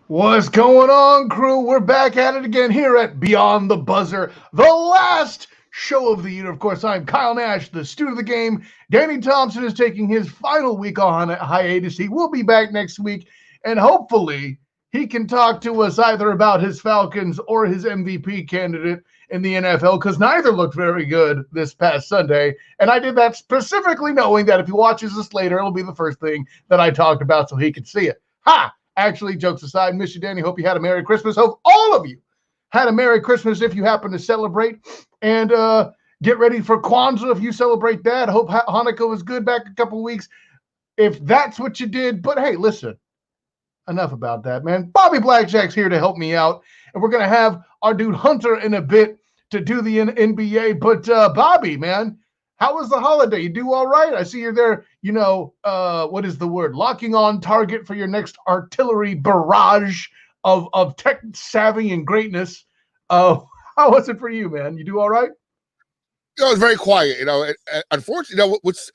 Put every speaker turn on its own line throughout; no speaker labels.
What's going on, crew? We're back at it again here at Beyond the Buzzer, the last show of the year. Of course, I'm Kyle Nash, the student of the game. Danny Thompson is taking his final week on hiatus. He will be back next week, and hopefully he can talk to us either about his Falcons or his MVP candidate in the NFL, because neither looked very good this past Sunday. And I did that specifically knowing that if he watches this later, it'll be the first thing that I talked about so he could see it. Ha! Actually, jokes aside, miss you, Danny. Hope you had a Merry Christmas. Hope all of you had a Merry Christmas if you happen to celebrate. And get ready for Kwanzaa if you celebrate that. Hope Hanukkah was good back a couple weeks if that's what you did. But hey, listen, enough about that, man. Bobby Blackjack's here to help me out. And we're going to have our dude Hunter in a bit to do the NBA. But Bobby, man, how was the holiday? You do all right? I see you're there, what is the word? Locking on target for your next artillery barrage of tech savvy and greatness. How was it for you, man? You do all right?
It was very quiet. Unfortunately, what's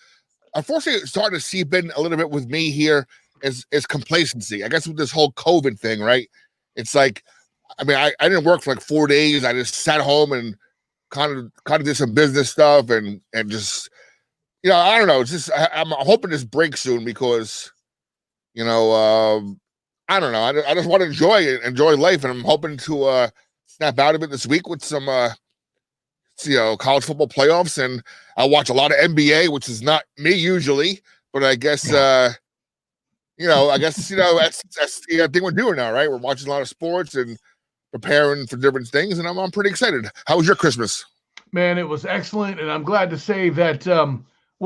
unfortunately starting to seep in a little bit with me here is complacency. I guess with this whole COVID thing, right? It's like, I didn't work for like 4 days. I just sat home and kind of did some business stuff and just, I don't know. It's just I'm hoping this breaks soon because, I don't know. I just want to enjoy life, and I'm hoping to snap out of it this week with some college football playoffs, and I watch a lot of NBA, which is not me usually, but I guess that's the thing we're doing now, right? We're watching a lot of sports and preparing for different things, and I'm pretty excited. How was your Christmas?
Man, it was excellent, and I'm glad to say that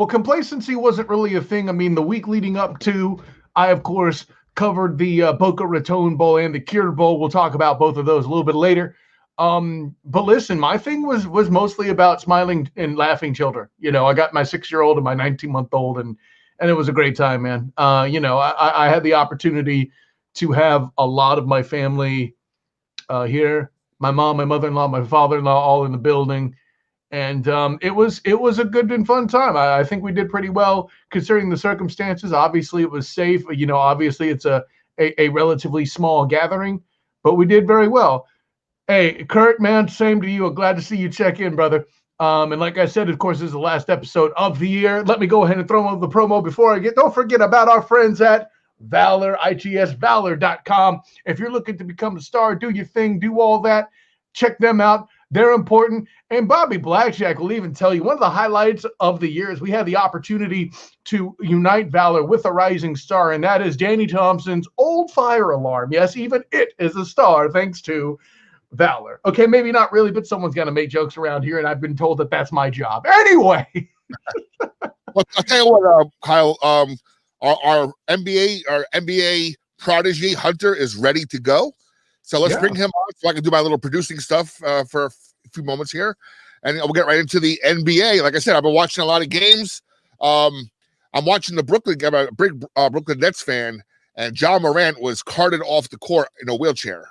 complacency wasn't really a thing. I mean, the week leading up to, I of course covered the Boca Raton Bowl and the Cure Bowl. We'll talk about both of those a little bit later. But listen, my thing was mostly about smiling and laughing children. I got my 6-year-old and my 19-month-old, and it was a great time, man. I had the opportunity to have a lot of my family here, my mom, my mother-in-law, my father-in-law, all in the building. And it was a good and fun time. I think we did pretty well considering the circumstances. Obviously, it was safe. Obviously, it's a relatively small gathering, but we did very well. Hey, Kurt, man, same to you. I'm glad to see you check in, brother. And like I said, of course, this is the last episode of the year. Let me go ahead and throw on the promo before don't forget about our friends at Valor, itsvalor.com. If you're looking to become a star, do your thing, do all that, check them out. They're important. And Bobby Blackjack will even tell you one of the highlights of the year is we had the opportunity to unite Valor with a rising star, and that is Danny Thompson's old fire alarm. Yes, even it is a star thanks to Valor. Okay, maybe not really, but someone's going to make jokes around here, and I've been told that that's my job. Anyway.
Well, I'll tell you what, Kyle, our NBA prodigy Hunter is ready to go. So let's bring him on so I can do my little producing stuff for a few moments here. And we'll get right into the NBA. Like I said, I've been watching a lot of games. I'm watching the Brooklyn game. I'm a big Brooklyn Nets fan, and John Morant was carted off the court in a wheelchair.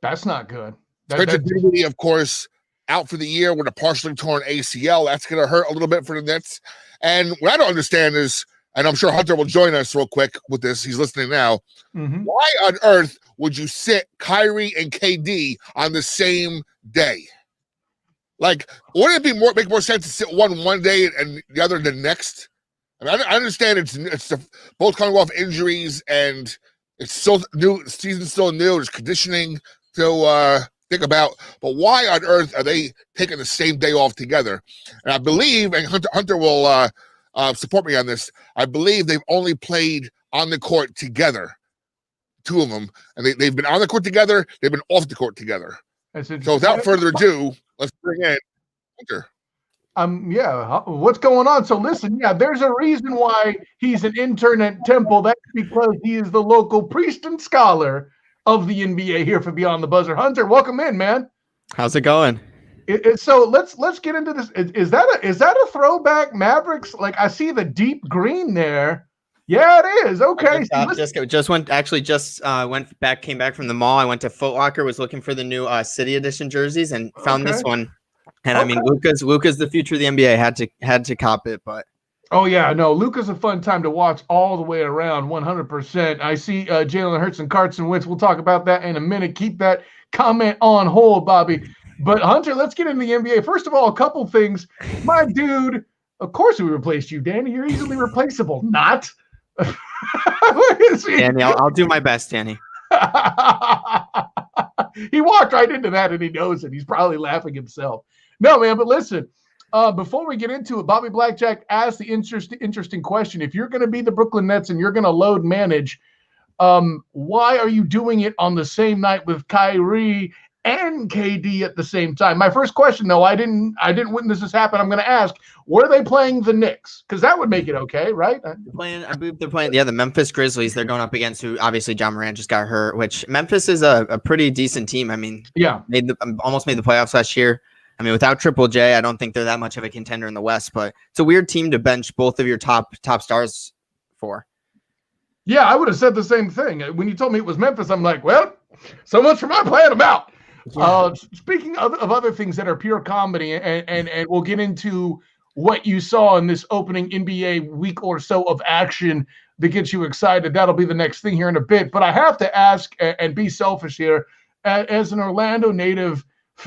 That's not good.
Spencer Dinwiddie, of course, out for the year with a partially torn ACL. That's going to hurt a little bit for the Nets. And what I don't understand is, and I'm sure Hunter will join us real quick with this. He's listening now. Mm-hmm. Why on earth would you sit Kyrie and KD on the same day? Like, wouldn't it make more sense to sit one day and the other the next? I mean, I understand it's both coming off injuries and it's still new. The season's still new. There's conditioning to think about, but why on earth are they taking the same day off together? And I believe, and Hunter will support me on this, I believe they've only played on the court together, two of them, and they've been on the court together, they've been off the court together. So without further ado, let's bring in Hunter.
What's going on? So listen, there's a reason why he's an intern at Temple. That's because he is the local priest and scholar of the NBA here for Beyond the Buzzer. Hunter, welcome in, man.
How's it going?
So let's get into this. Is that a throwback Mavericks? Like, I see the deep green there. Yeah, it is. Okay.
Came back from the mall. I went to Foot Locker, was looking for the new City Edition jerseys, and found this one. And I mean, Luka's the future of the NBA. Had to cop it, but
Oh yeah, no, Luka's a fun time to watch all the way around, 100%. I see Jalen Hurts and Carson Wentz. We'll talk about that in a minute. Keep that comment on hold, Bobby. But Hunter, let's get into the NBA. First of all, a couple things. My dude, of course we replaced you, Danny. You're easily replaceable. Not.
Danny, I'll do my best, Danny.
He walked right into that and he knows it. He's probably laughing himself. No, man, but listen. Before we get into it, Bobby Blackjack asked the interesting question. If you're going to be the Brooklyn Nets and you're going to load manage, why are you doing it on the same night with Kyrie and KD at the same time? My first question, though, I didn't witness this happen. I'm going to ask, were they playing the Knicks? Because that would make it okay, right?
I believe they're playing, the Memphis Grizzlies. They're going up against who, obviously, John Morant just got hurt, which Memphis is a pretty decent team. I mean, yeah, almost made the playoffs last year. I mean, without Triple J, I don't think they're that much of a contender in the West, but it's a weird team to bench both of your top stars for.
Yeah, I would have said the same thing. When you told me it was Memphis, I'm like, well, so much for my playing them out. Yeah. Speaking of other things that are pure comedy, and we'll get into what you saw in this opening NBA week or so of action that gets you excited. That'll be the next thing here in a bit. But I have to ask and be selfish here. As an Orlando native,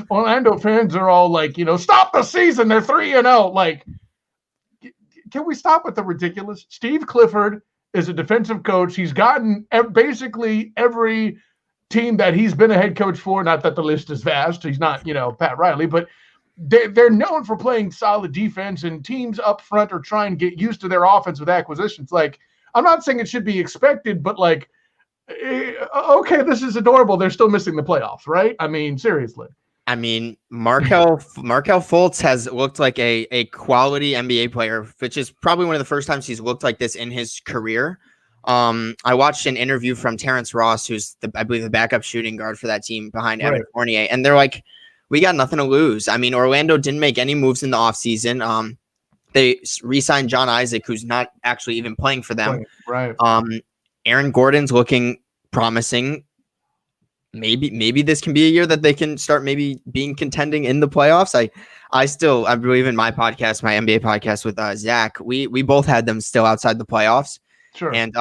Orlando fans are all like, stop the season. They're 3-0. Like, can we stop with the ridiculous? Steve Clifford is a defensive coach. He's gotten basically every team that he's been a head coach for. Not that the list is vast. He's not, Pat Riley, but they're known for playing solid defense, and teams up front are trying to get used to their offense with acquisitions. Like, I'm not saying it should be expected, but like, okay, this is adorable. They're still missing the playoffs, right? I mean, seriously.
I mean, Markelle Fultz has looked like a quality NBA player, which is probably one of the first times he's looked like this in his career. I watched an interview from Terrence Ross, who's I believe the backup shooting guard for that team behind Evan Fournier, and they're like, we got nothing to lose. I mean, Orlando didn't make any moves in the offseason. They re-signed John Isaac, who's not actually even playing for them.
Right.
Aaron Gordon's looking promising. Maybe this can be a year that they can start maybe being contending in the playoffs. I believe in my podcast, my NBA podcast with Zach, we both had them still outside the playoffs.
Sure.
And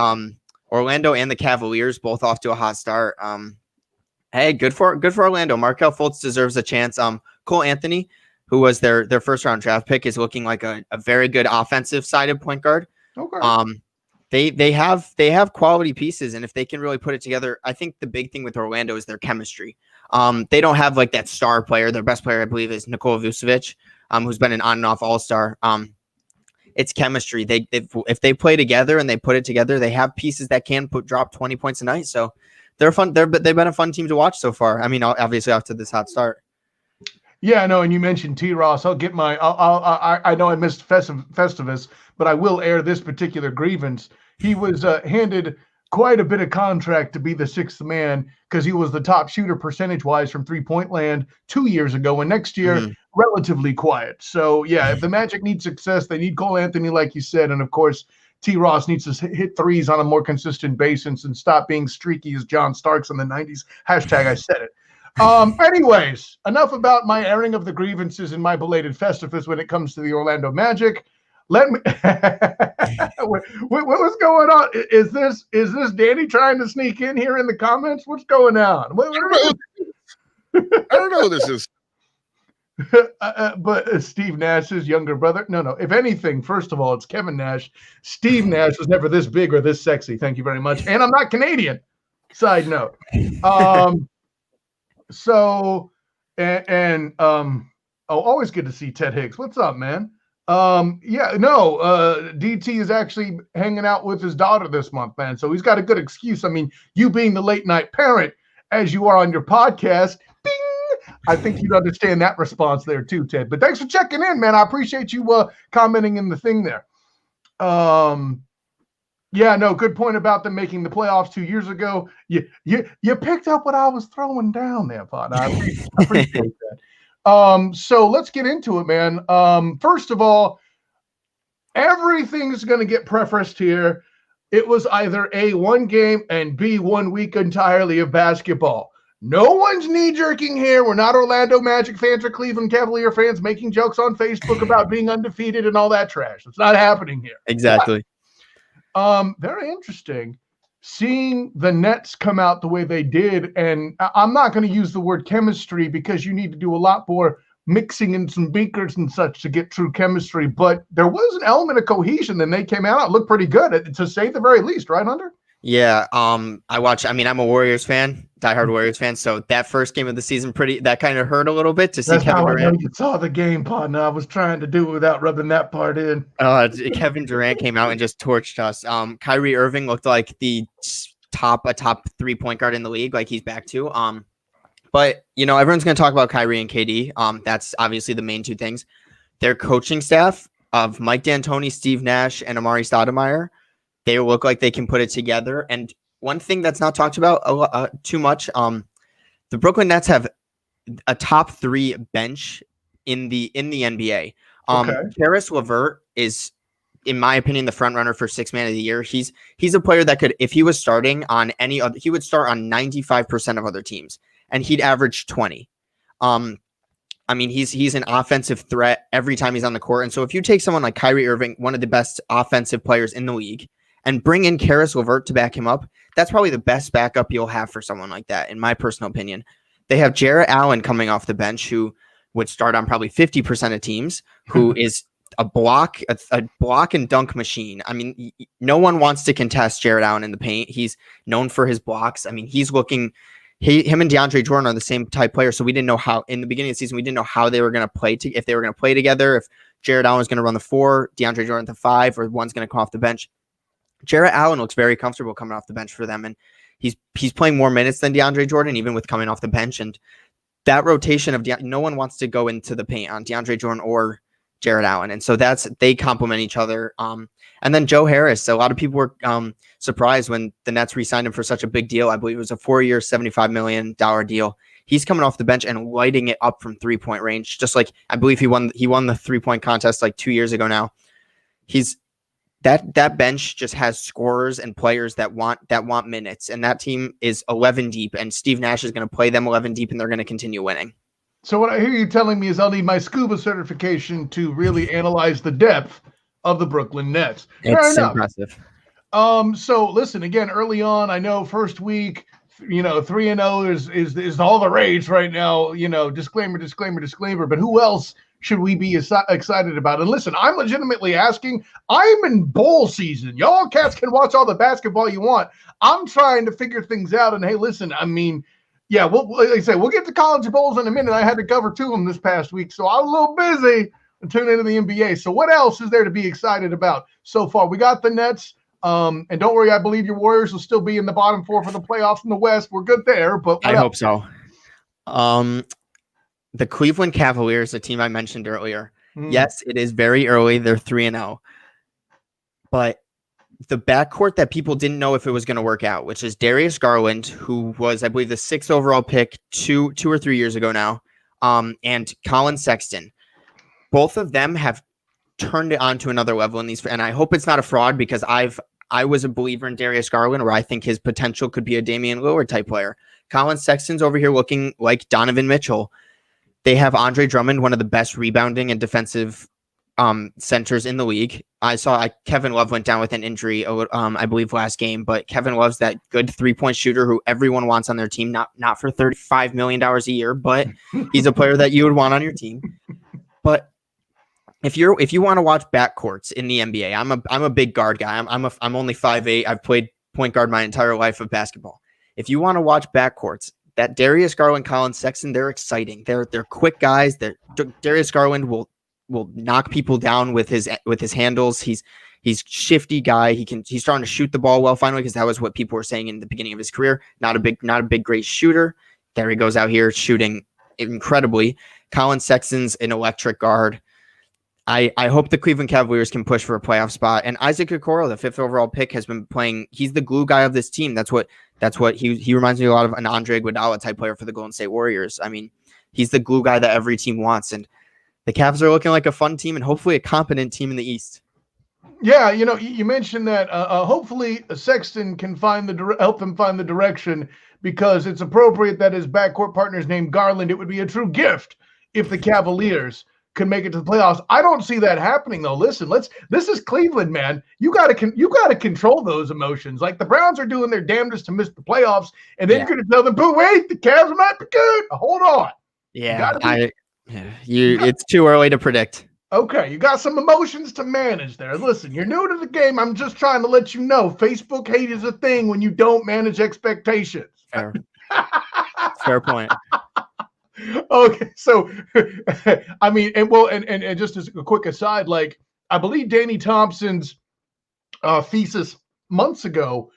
Orlando and the Cavaliers both off to a hot start. Hey, good for Orlando. Markelle Fultz deserves a chance. Cole Anthony, who was their first round draft pick, is looking like a very good offensive sided point guard.
Okay.
They have quality pieces, and if they can really put it together, I think the big thing with Orlando is their chemistry. They don't have like that star player. Their best player, I believe, is Nikola Vucevic, who's been an on and off all-star. It's chemistry. If they play together and they put it together, they have pieces that can drop 20 points a night. So they're fun. They've been a fun team to watch so far. I mean, obviously after this hot start.
Yeah, no, and you mentioned T. Ross. I'll get my. I know I missed Festivus, but I will air this particular grievance. He was handed quite a bit of contract to be the sixth man because he was the top shooter percentage-wise from three-point land 2 years ago, and next year, relatively quiet. So, yeah, if the Magic need success, they need Cole Anthony, like you said, and, of course, T. Ross needs to hit threes on a more consistent basis and stop being streaky as John Starks in the 90s. Hashtag I said it. Anyways, enough about my airing of the grievances and my belated Festivus when it comes to the Orlando Magic. Let me. What was going on? Is this Danny trying to sneak in here in the comments? What's going on?
I don't know who this is.
But Steve Nash's younger brother. No. If anything, first of all, it's Kevin Nash. Steve Nash was never this big or this sexy. Thank you very much. And I'm not Canadian. Side note. Always good to see Ted Hicks. What's up, man? DT is actually hanging out with his daughter this month, man. So he's got a good excuse. I mean, you being the late night parent, as you are on your podcast, bing, I think you'd understand that response there too, Ted. But thanks for checking in, man. I appreciate you commenting in the thing there. Good point about them making the playoffs 2 years ago. You picked up what I was throwing down there, partner. I appreciate that. So let's get into it, man. First of all, everything's going to get prefaced here. It was either A, one game, and B, 1 week entirely of basketball. No one's knee-jerking here. We're not Orlando Magic fans or Cleveland Cavalier fans making jokes on Facebook about being undefeated and all that trash. It's not happening here.
Exactly.
But, very interesting. Seeing the Nets come out the way they did, and I'm not going to use the word chemistry because you need to do a lot more mixing in some beakers and such to get true chemistry, but there was an element of cohesion, and they came out, looked pretty good, to say the very least, right, Hunter?
Yeah, I'm a Warriors fan, diehard Warriors fan, so that first game of the season, that kind of hurt a little bit to see Kevin Durant. I know
you saw the game, partner. I was trying to do it without rubbing that part in.
Kevin Durant came out and just torched us. Kyrie Irving looked like a top 3-point guard in the league, like he's back to. But, everyone's going to talk about Kyrie and KD. That's obviously the main two things. Their coaching staff of Mike D'Antoni, Steve Nash, and Amari Stoudemire, they look like they can put it together. And one thing that's not talked about too much, the Brooklyn Nets have a top 3 bench in the NBA. Caris LeVert is, in my opinion, the front runner for 6th man of the year. He's a player that could, if he was starting on any other, he would start on 95% of other teams, and he'd average 20. He's an offensive threat every time he's on the court. And so if you take someone like Kyrie Irving, one of the best offensive players in the league, and bring in Caris LeVert to back him up, that's probably the best backup you'll have for someone like that, in my personal opinion. They have Jarrett Allen coming off the bench, who would start on probably 50% of teams, who is a block and dunk machine. No one wants to contest Jarrett Allen in the paint. He's known for his blocks. Him and DeAndre Jordan are the same type player. So we didn't know how, in the beginning of the season, we didn't know how they were going to play, if they were going to play together, if Jarrett Allen was going to run the 4, DeAndre Jordan the 5, or one's going to come off the bench. Jarrett Allen looks very comfortable coming off the bench for them. And he's playing more minutes than DeAndre Jordan, even with coming off the bench. And that rotation of no one wants to go into the paint on DeAndre Jordan or Jarrett Allen. And so they complement each other. And then Joe Harris. So a lot of people were surprised when the Nets re-signed him for such a big deal. I believe it was a 4-year, $75 million deal. He's coming off the bench and lighting it up from 3-point range. Just like, I believe he won the 3-point contest like 2 years ago now. That bench just has scorers and players that want minutes, and that team is 11 deep, and Steve Nash is going to play them 11 deep, and they're going to continue winning.
So what I hear you telling me is I'll need my scuba certification to really analyze the depth of the Brooklyn Nets.
It's impressive.
So listen, again, early on, I know first week, 3-0 is all the rage right now, disclaimer, but who else should we be excited about? And listen, I'm legitimately asking, I'm in bowl season. Y'all cats can watch all the basketball you want. I'm trying to figure things out. And hey, listen, like I say, we'll get to college bowls in a minute. I had to cover 2 of them this past week, so I was a little busy and tuned into the NBA. So what else is there to be excited about so far? We got the Nets. And don't worry, I believe your Warriors will still be in the bottom 4 for the playoffs in the West. We're good there, but
I hope so. The Cleveland Cavaliers, the team I mentioned earlier. Yes, it is very early. They're 3-0. But the backcourt that people didn't know if it was going to work out, which is Darius Garland, who was, I believe, the 6th overall pick two or 3 years ago now, and Colin Sexton. Both of them have turned it on to another level in these, and I hope it's not a fraud, because I was a believer in Darius Garland, where I think his potential could be a Damian Lillard type player. Colin Sexton's over here looking like Donovan Mitchell. They have Andre Drummond, one of the best rebounding and defensive centers in the league. I saw Kevin Love went down with an injury, I believe last game, but Kevin Love's that good 3-point shooter who everyone wants on their team, not for $35 million a year, but he's a player that you would want on your team. But if you want to watch backcourts in the NBA, I'm a big guard guy. I'm only 5'8". I've played point guard my entire life of basketball. If you want to watch backcourts, that Darius Garland, Colin Sexton, they're exciting. They're quick guys. Darius Garland will knock people down with his handles. He's shifty guy. He's starting to shoot the ball well finally, because that was what people were saying in the beginning of his career. Not a big great shooter. There he goes out here shooting incredibly. Colin Sexton's an electric guard. I hope the Cleveland Cavaliers can push for a playoff spot. And Isaac Okoro, the 5th overall pick, has been playing. He's the glue guy of this team. That's what he reminds me a lot of an Andre Iguodala type player for the Golden State Warriors. He's the glue guy that every team wants. And the Cavs are looking like a fun team and hopefully a competent team in the East.
Yeah, you mentioned that hopefully Sexton can help them find the direction, because it's appropriate that his backcourt partner is named Garland. It would be a true gift if the Cavaliers could make it to the playoffs. I don't see that happening though. Listen, this is Cleveland, man. You got to control those emotions. Like, the Browns are doing their damnedest to miss the playoffs, and then you're going to tell them, "But wait, the Cavs might be good." Hold on.
Yeah, it's too early to predict.
Okay, you got some emotions to manage there. Listen, you're new to the game. I'm just trying to let you know Facebook hate is a thing when you don't manage expectations.
Fair. Fair point.
Okay, so I mean, and just as a quick aside, like, I believe Danny Thompson's thesis months ago,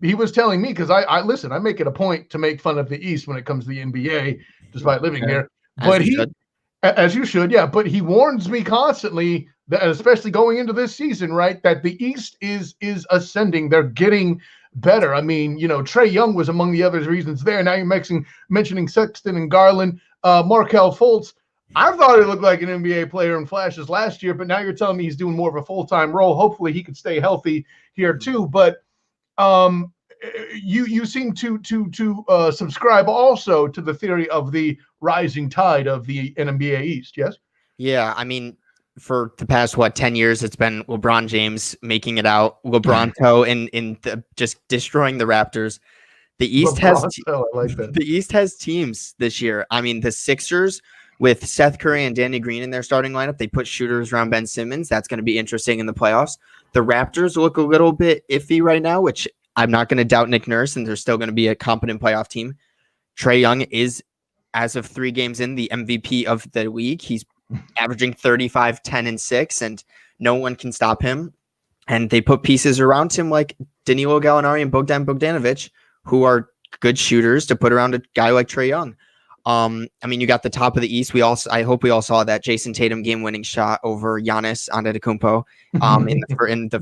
he was telling me, because I listen, I make it a point to make fun of the East when it comes to the NBA, despite living here. But as you should, yeah. But he warns me constantly that, especially going into this season, right, that the East is ascending. They're getting better. I mean, Trae Young was among the other reasons there. Now you're mentioning Sexton and Garland, Markelle Fultz. I thought he looked like an NBA player in flashes last year, but now you're telling me he's doing more of a full-time role. Hopefully he can stay healthy here too. But you seem to subscribe also to the theory of the rising tide of the NBA East, yes?
Yeah, I mean, for the past 10 years, it's been LeBron James making it out, LeBronto in just destroying the Raptors. The East the East has teams this year. I mean, the Sixers with Seth Curry and Danny Green in their starting lineup, they put shooters around Ben Simmons. That's going to be interesting in the playoffs. The Raptors look a little bit iffy right now, which I'm not going to doubt Nick Nurse, and they're still going to be a competent playoff team. Trae Young is, as of 3 games in, the MVP of the league. He's averaging 35, 10, and 6, and no one can stop him. And they put pieces around him like Danilo Gallinari and Bogdan Bogdanovic, who are good shooters, to put around a guy like Trae Young. I mean, you got the top of the East. I hope we all saw that Jason Tatum game-winning shot over Giannis Antetokounmpo in the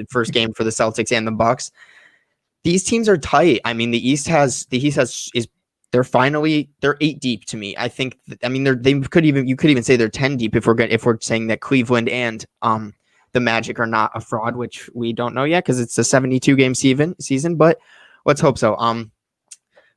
first game for the Celtics and the Bucks. These teams are tight. I mean, they're 8 deep to me. I think. I mean, you could even say they're 10 deep if we're saying that Cleveland and the Magic are not a fraud, which we don't know yet because it's a 72-game season. But let's hope so.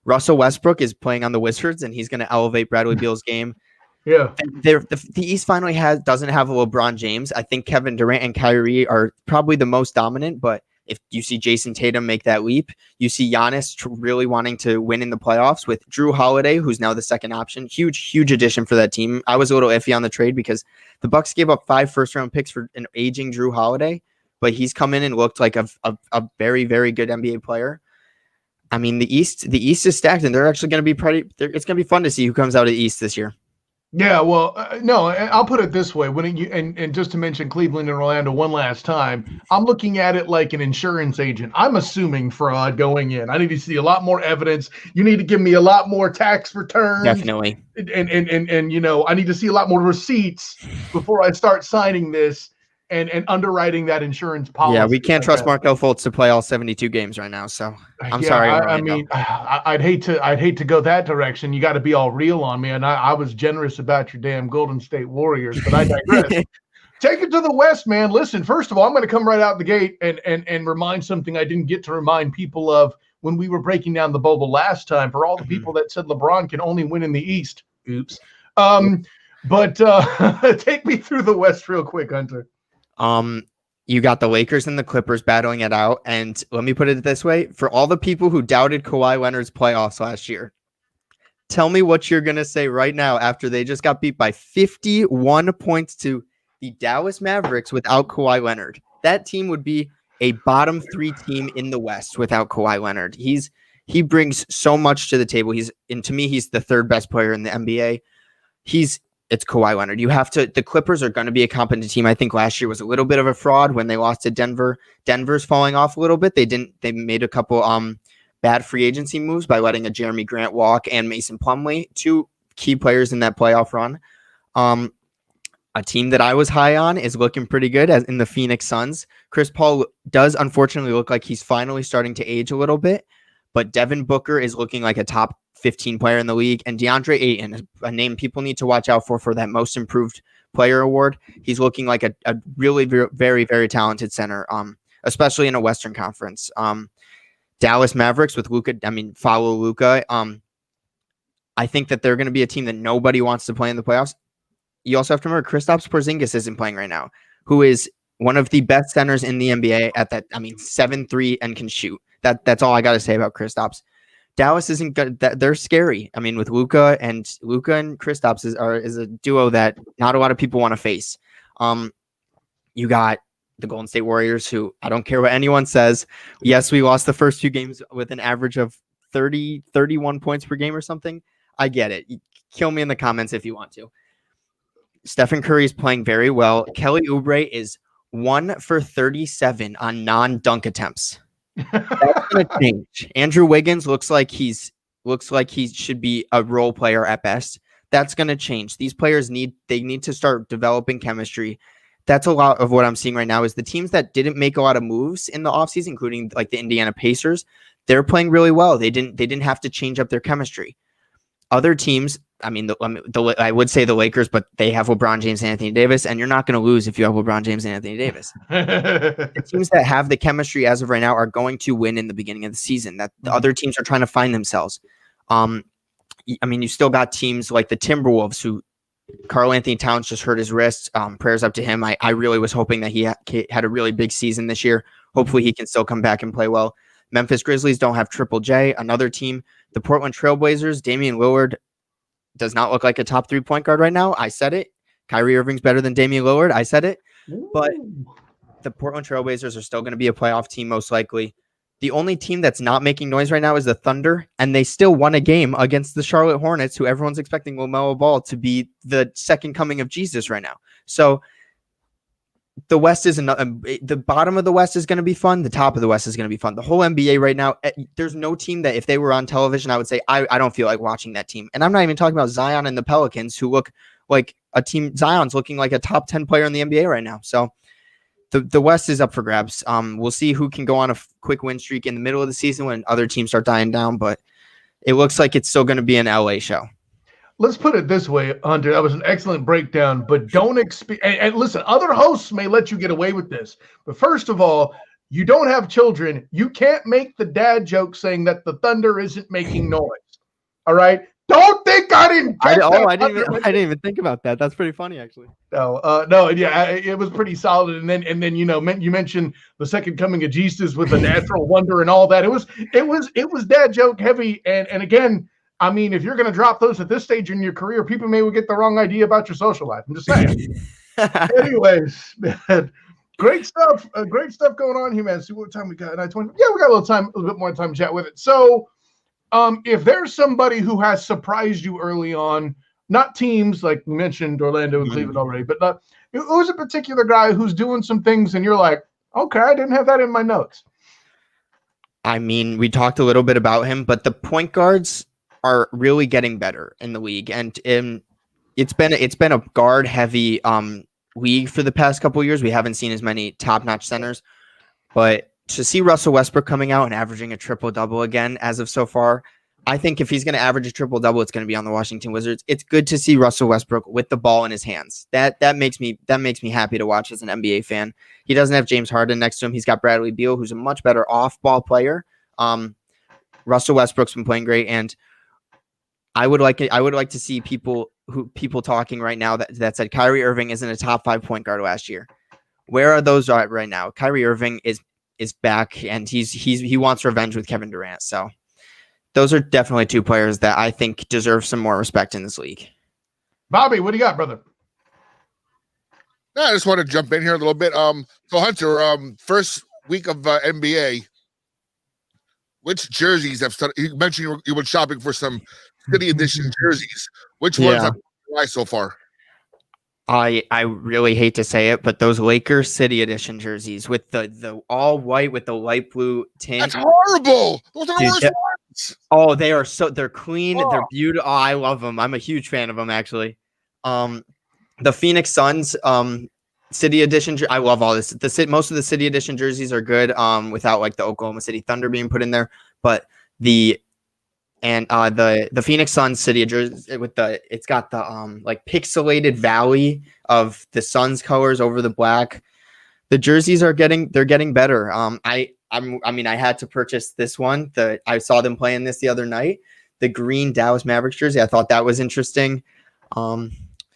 Russell Westbrook is playing on the Wizards, and he's going to elevate Bradley Beal's game.
Yeah.
The East finally doesn't have a LeBron James. I think Kevin Durant and Kyrie are probably the most dominant, but if you see Jason Tatum make that leap, you see Giannis really wanting to win in the playoffs with Drew Holiday, who's now the second option. Huge addition for that team. I was a little iffy on the trade because the Bucks gave up 5 first-round picks for an aging Drew Holiday, but he's come in and looked like a very, very good NBA player. I mean, the East is stacked, and they're actually going to be it's going to be fun to see who comes out of the East this year.
Yeah, well, no, I'll put it this way. And just to mention Cleveland and Orlando one last time, I'm looking at it like an insurance agent. I'm assuming fraud going in. I need to see a lot more evidence. You need to give me a lot more tax returns.
Definitely.
And I need to see a lot more receipts before I start signing this and underwriting that insurance policy.
Yeah, we can't trust Markelle Fultz to play all 72 games right now. So I'm sorry.
I mean, I'd hate to go that direction. You got to be all real on me. And I was generous about your damn Golden State Warriors, but I digress. Take it to the West, man. Listen, first of all, I'm going to come right out the gate and remind something I didn't get to remind people of when we were breaking down the bubble last time. For all the people that said LeBron can only win in the East. Oops. But take me through the West real quick, Hunter.
You got the Lakers and the Clippers battling it out. And let me put it this way. For all the people who doubted Kawhi Leonard's playoffs last year, tell me what you're going to say right now after they just got beat by 51 points to the Dallas Mavericks without Kawhi Leonard. That team would be a bottom 3 team in the West without Kawhi Leonard. He brings so much to the table. To me, he's the 3rd best player in the NBA. It's Kawhi Leonard. The Clippers are going to be a competent team. I think last year was a little bit of a fraud when they lost to Denver. Denver's falling off a little bit. They made a couple bad free agency moves by letting a Jeremy Grant walk and Mason Plumlee, 2 key players in that playoff run. A team that I was high on is looking pretty good as in the Phoenix Suns. Chris Paul does unfortunately look like he's finally starting to age a little bit, but Devin Booker is looking like a top 15 player in the league, and DeAndre Ayton, a name people need to watch out for that most improved player award. He's looking like a really very, very talented center, especially in a Western Conference. Dallas Mavericks with Luka. I mean, follow Luka. I think that they're going to be a team that nobody wants to play in the playoffs. You also have to remember Kristaps Porzingis isn't playing right now, who is one of the best centers in the NBA at that. I mean, 7'3" and can shoot. That's all I got to say about Kristaps. Dallas isn't good. They're scary. I mean, with Luka and Kristaps is a duo that not a lot of people want to face. You got the Golden State Warriors, who I don't care what anyone says. Yes, we lost the first 2 games with an average of 31 points per game or something. I get it. Kill me in the comments if you want to. Stephen Curry is playing very well. Kelly Oubre is 1 for 37 on non-dunk attempts. That's going to change. Andrew Wiggins looks like he should be a role player at best. That's going to change. These players need to start developing chemistry. That's a lot of what I'm seeing right now is the teams that didn't make a lot of moves in the offseason, including like the Indiana Pacers, they're playing really well. They didn't have to change up their chemistry. Other teams, I mean, I would say the Lakers, but they have LeBron James and Anthony Davis, and you're not going to lose if you have LeBron James and Anthony Davis. The teams that have the chemistry as of right now are going to win in the beginning of the season. That the other teams are trying to find themselves. I mean, you still got teams like the Timberwolves, who Karl Anthony Towns just hurt his wrist. Prayers up to him. I really was hoping that he had a really big season this year. Hopefully he can still come back and play well. Memphis Grizzlies don't have Triple J. Another team, the Portland Trailblazers, Damian Lillard does not look like a top 3 point guard right now. I said it. Kyrie Irving's better than Damian Lillard. I said it. But the Portland Trailblazers are still going to be a playoff team most likely. The only team that's not making noise right now is the Thunder, and they still won a game against the Charlotte Hornets, who everyone's expecting LaMelo Ball to be the second coming of Jesus right now. So the West is the bottom of the West is going to be fun. The top of the West is going to be fun. The whole NBA right now, there's no team that if they were on television, I would say, I don't feel like watching that team. And I'm not even talking about Zion and the Pelicans, who look like a team. Zion's looking like a top 10 player in the NBA right now. So the West is up for grabs. We'll see who can go on a quick win streak in the middle of the season when other teams start dying down, but it looks like it's still going to be an LA show.
Let's put it this way, Hunter. That was an excellent breakdown, but don't and listen, other hosts may let you get away with this. But first of all, you don't have children. You can't make the dad joke saying that the Thunder isn't making noise. All right? Don't think I didn't.
I didn't even think about that. That's pretty funny, actually.
No, yeah, it was pretty solid. And then you mentioned the second coming of Jesus with the natural wonder and all that. It was dad joke heavy. And again, I mean, if you're going to drop those at this stage in your career, people may get the wrong idea about your social life. I'm just saying. Anyways, man, great stuff. Great stuff going on here, man. See what time we got. 9:20. Yeah, we got a little bit more time to chat with it. So, if there's somebody who has surprised you early on, not teams like we mentioned Orlando and Cleveland already, but who's a particular guy who's doing some things and you're like, okay, I didn't have that in my notes.
I mean, we talked a little bit about him, but the point guards are really getting better in the league, and it's been a guard heavy league for the past couple of years. We haven't seen as many top-notch centers, but to see Russell Westbrook coming out and averaging a triple-double again as of so far, I think if he's going to average a triple-double, it's going to be on the Washington Wizards. It's good to see Russell Westbrook with the ball in his hands. That makes me happy to watch as an NBA fan. He doesn't have James Harden next to him. He's got Bradley Beal, who's a much better off-ball player. Russell Westbrook's been playing great, and I would like to see people talking right now that said Kyrie Irving isn't a top 5 point guard last year. Where are those at right now? Kyrie Irving is back, and he wants revenge with Kevin Durant. So those are definitely 2 players that I think deserve some more respect in this league.
Bobby, what do you got, brother?
I just want to jump in here a little bit. So Hunter, first week of NBA, which jerseys have started? You mentioned you were shopping for some City Edition jerseys. Which ones have you so far?
I really hate to say it, but those Lakers City Edition jerseys with the all white with the light blue tint.
That's horrible. Those are the worst ones.
Oh, they're clean. Oh. They're beautiful. Oh, I love them. I'm a huge fan of them, actually. The Phoenix Suns City Edition. I love all this. Most of the City Edition jerseys are good. Without like the Oklahoma City Thunder being put in there, but the and the Phoenix Suns city of Jersey it's got the like pixelated valley of the Suns colors over the black. The jerseys they're getting better. I had to purchase this one. I saw them playing this the other night. The green Dallas Mavericks jersey. I thought that was interesting.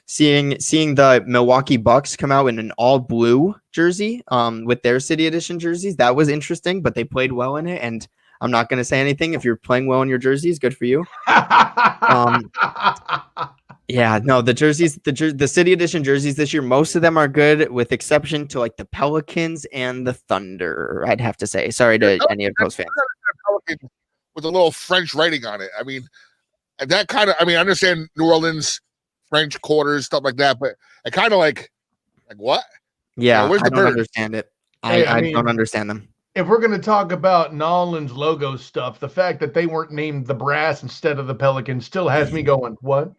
Seeing the Milwaukee Bucks come out in an all blue jersey with their city edition jerseys, that was interesting, but they played well in it. And I'm not going to say anything. If you're playing well in your jerseys, good for you. Yeah, no, the city edition jerseys this year, most of them are good, with exception to like the Pelicans and the Thunder. I'd have to say, sorry to any of those fans.
With a little French writing on it. I mean, that kind of. I mean, I understand New Orleans French quarters, stuff like that, but it kind of like what?
Yeah,
where's
I
the
don't
bird?
understand it.
Hey,
I
mean,
don't understand them.
If we're going to talk about Nolan's logo stuff, the fact that they weren't named the Brass instead of the Pelicans still has me going, what?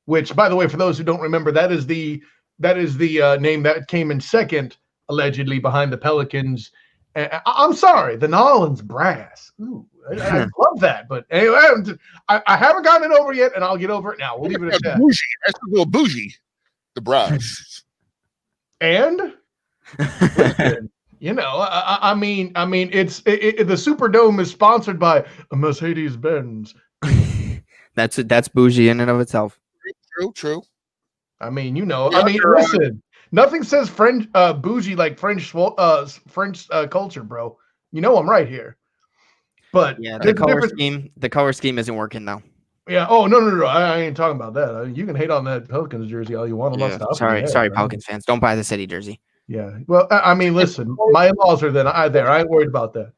Which, by the way, for those who don't remember, that is the name that came in second, allegedly, behind the Pelicans. I'm sorry, the Nolan's Brass. Ooh, I love that. But anyway, I haven't gotten it over yet, and I'll get over it now. We'll leave it at that.
Bougie. That's a little bougie. The Brass.
And listen, I mean, it's the Superdome is sponsored by a Mercedes-Benz.
That's bougie in and of itself.
True.
I mean, listen, nothing says French bougie like French culture, bro. You know I'm right here. But
yeah, the color scheme isn't working though.
Yeah. Oh no. I ain't talking about that. You can hate on that Pelicans jersey all you want.
Yeah. Sorry, Pelicans fans. Don't buy the city jersey.
Yeah. Well, I mean, listen, my in-laws are there. I ain't worried about that.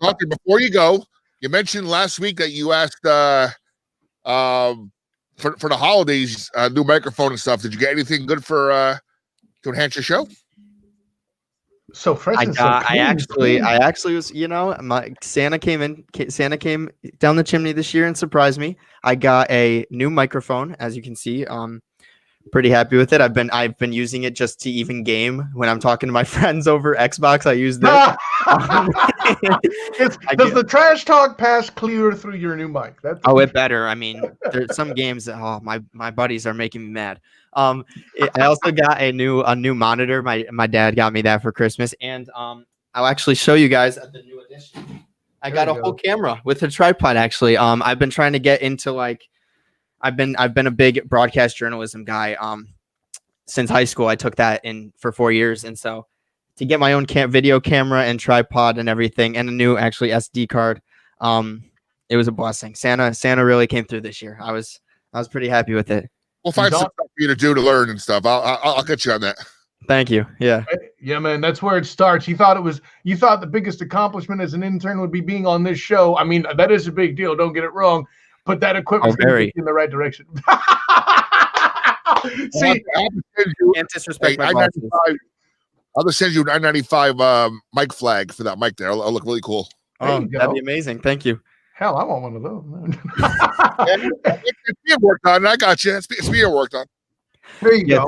Okay, before you go, you mentioned last week that you asked for the holidays, new microphone and stuff. Did you get anything good for to enhance your show?
So fresh.
I actually was, Santa came down the chimney this year and surprised me. I got a new microphone, as you can see. Pretty happy with it. I've been using it just to even game when I'm talking to my friends over Xbox. I use this.
Does the trash talk pass clear through your new mic?
It better. I mean, there's some games that my buddies are making me mad. I also got a new monitor. My dad got me that for Christmas, and I'll actually show you guys at the new edition. I got a whole camera with a tripod. Actually, I've been trying to get into I've been a big broadcast journalism guy since high school. I took that in for 4 years, and so to get my own video camera and tripod and everything, and a new actually SD card, it was a blessing. Santa really came through this year. I was pretty happy with it.
We'll find some stuff for you to do to learn and stuff. I'll get you on that.
Thank you. Yeah.
Yeah, man. That's where it starts. You thought the biggest accomplishment as an intern would be being on this show. I mean, that is a big deal. Don't get it wrong. But that equipment's going in the right direction. See,
can't disrespect my bosses.
I'll just send you a 995 mic flag for that mic there. I'll look really cool.
Oh, that'd be amazing. Thank you.
Hell, I want one of those.
It's being worked on. I got you. It's being worked on.
There you go.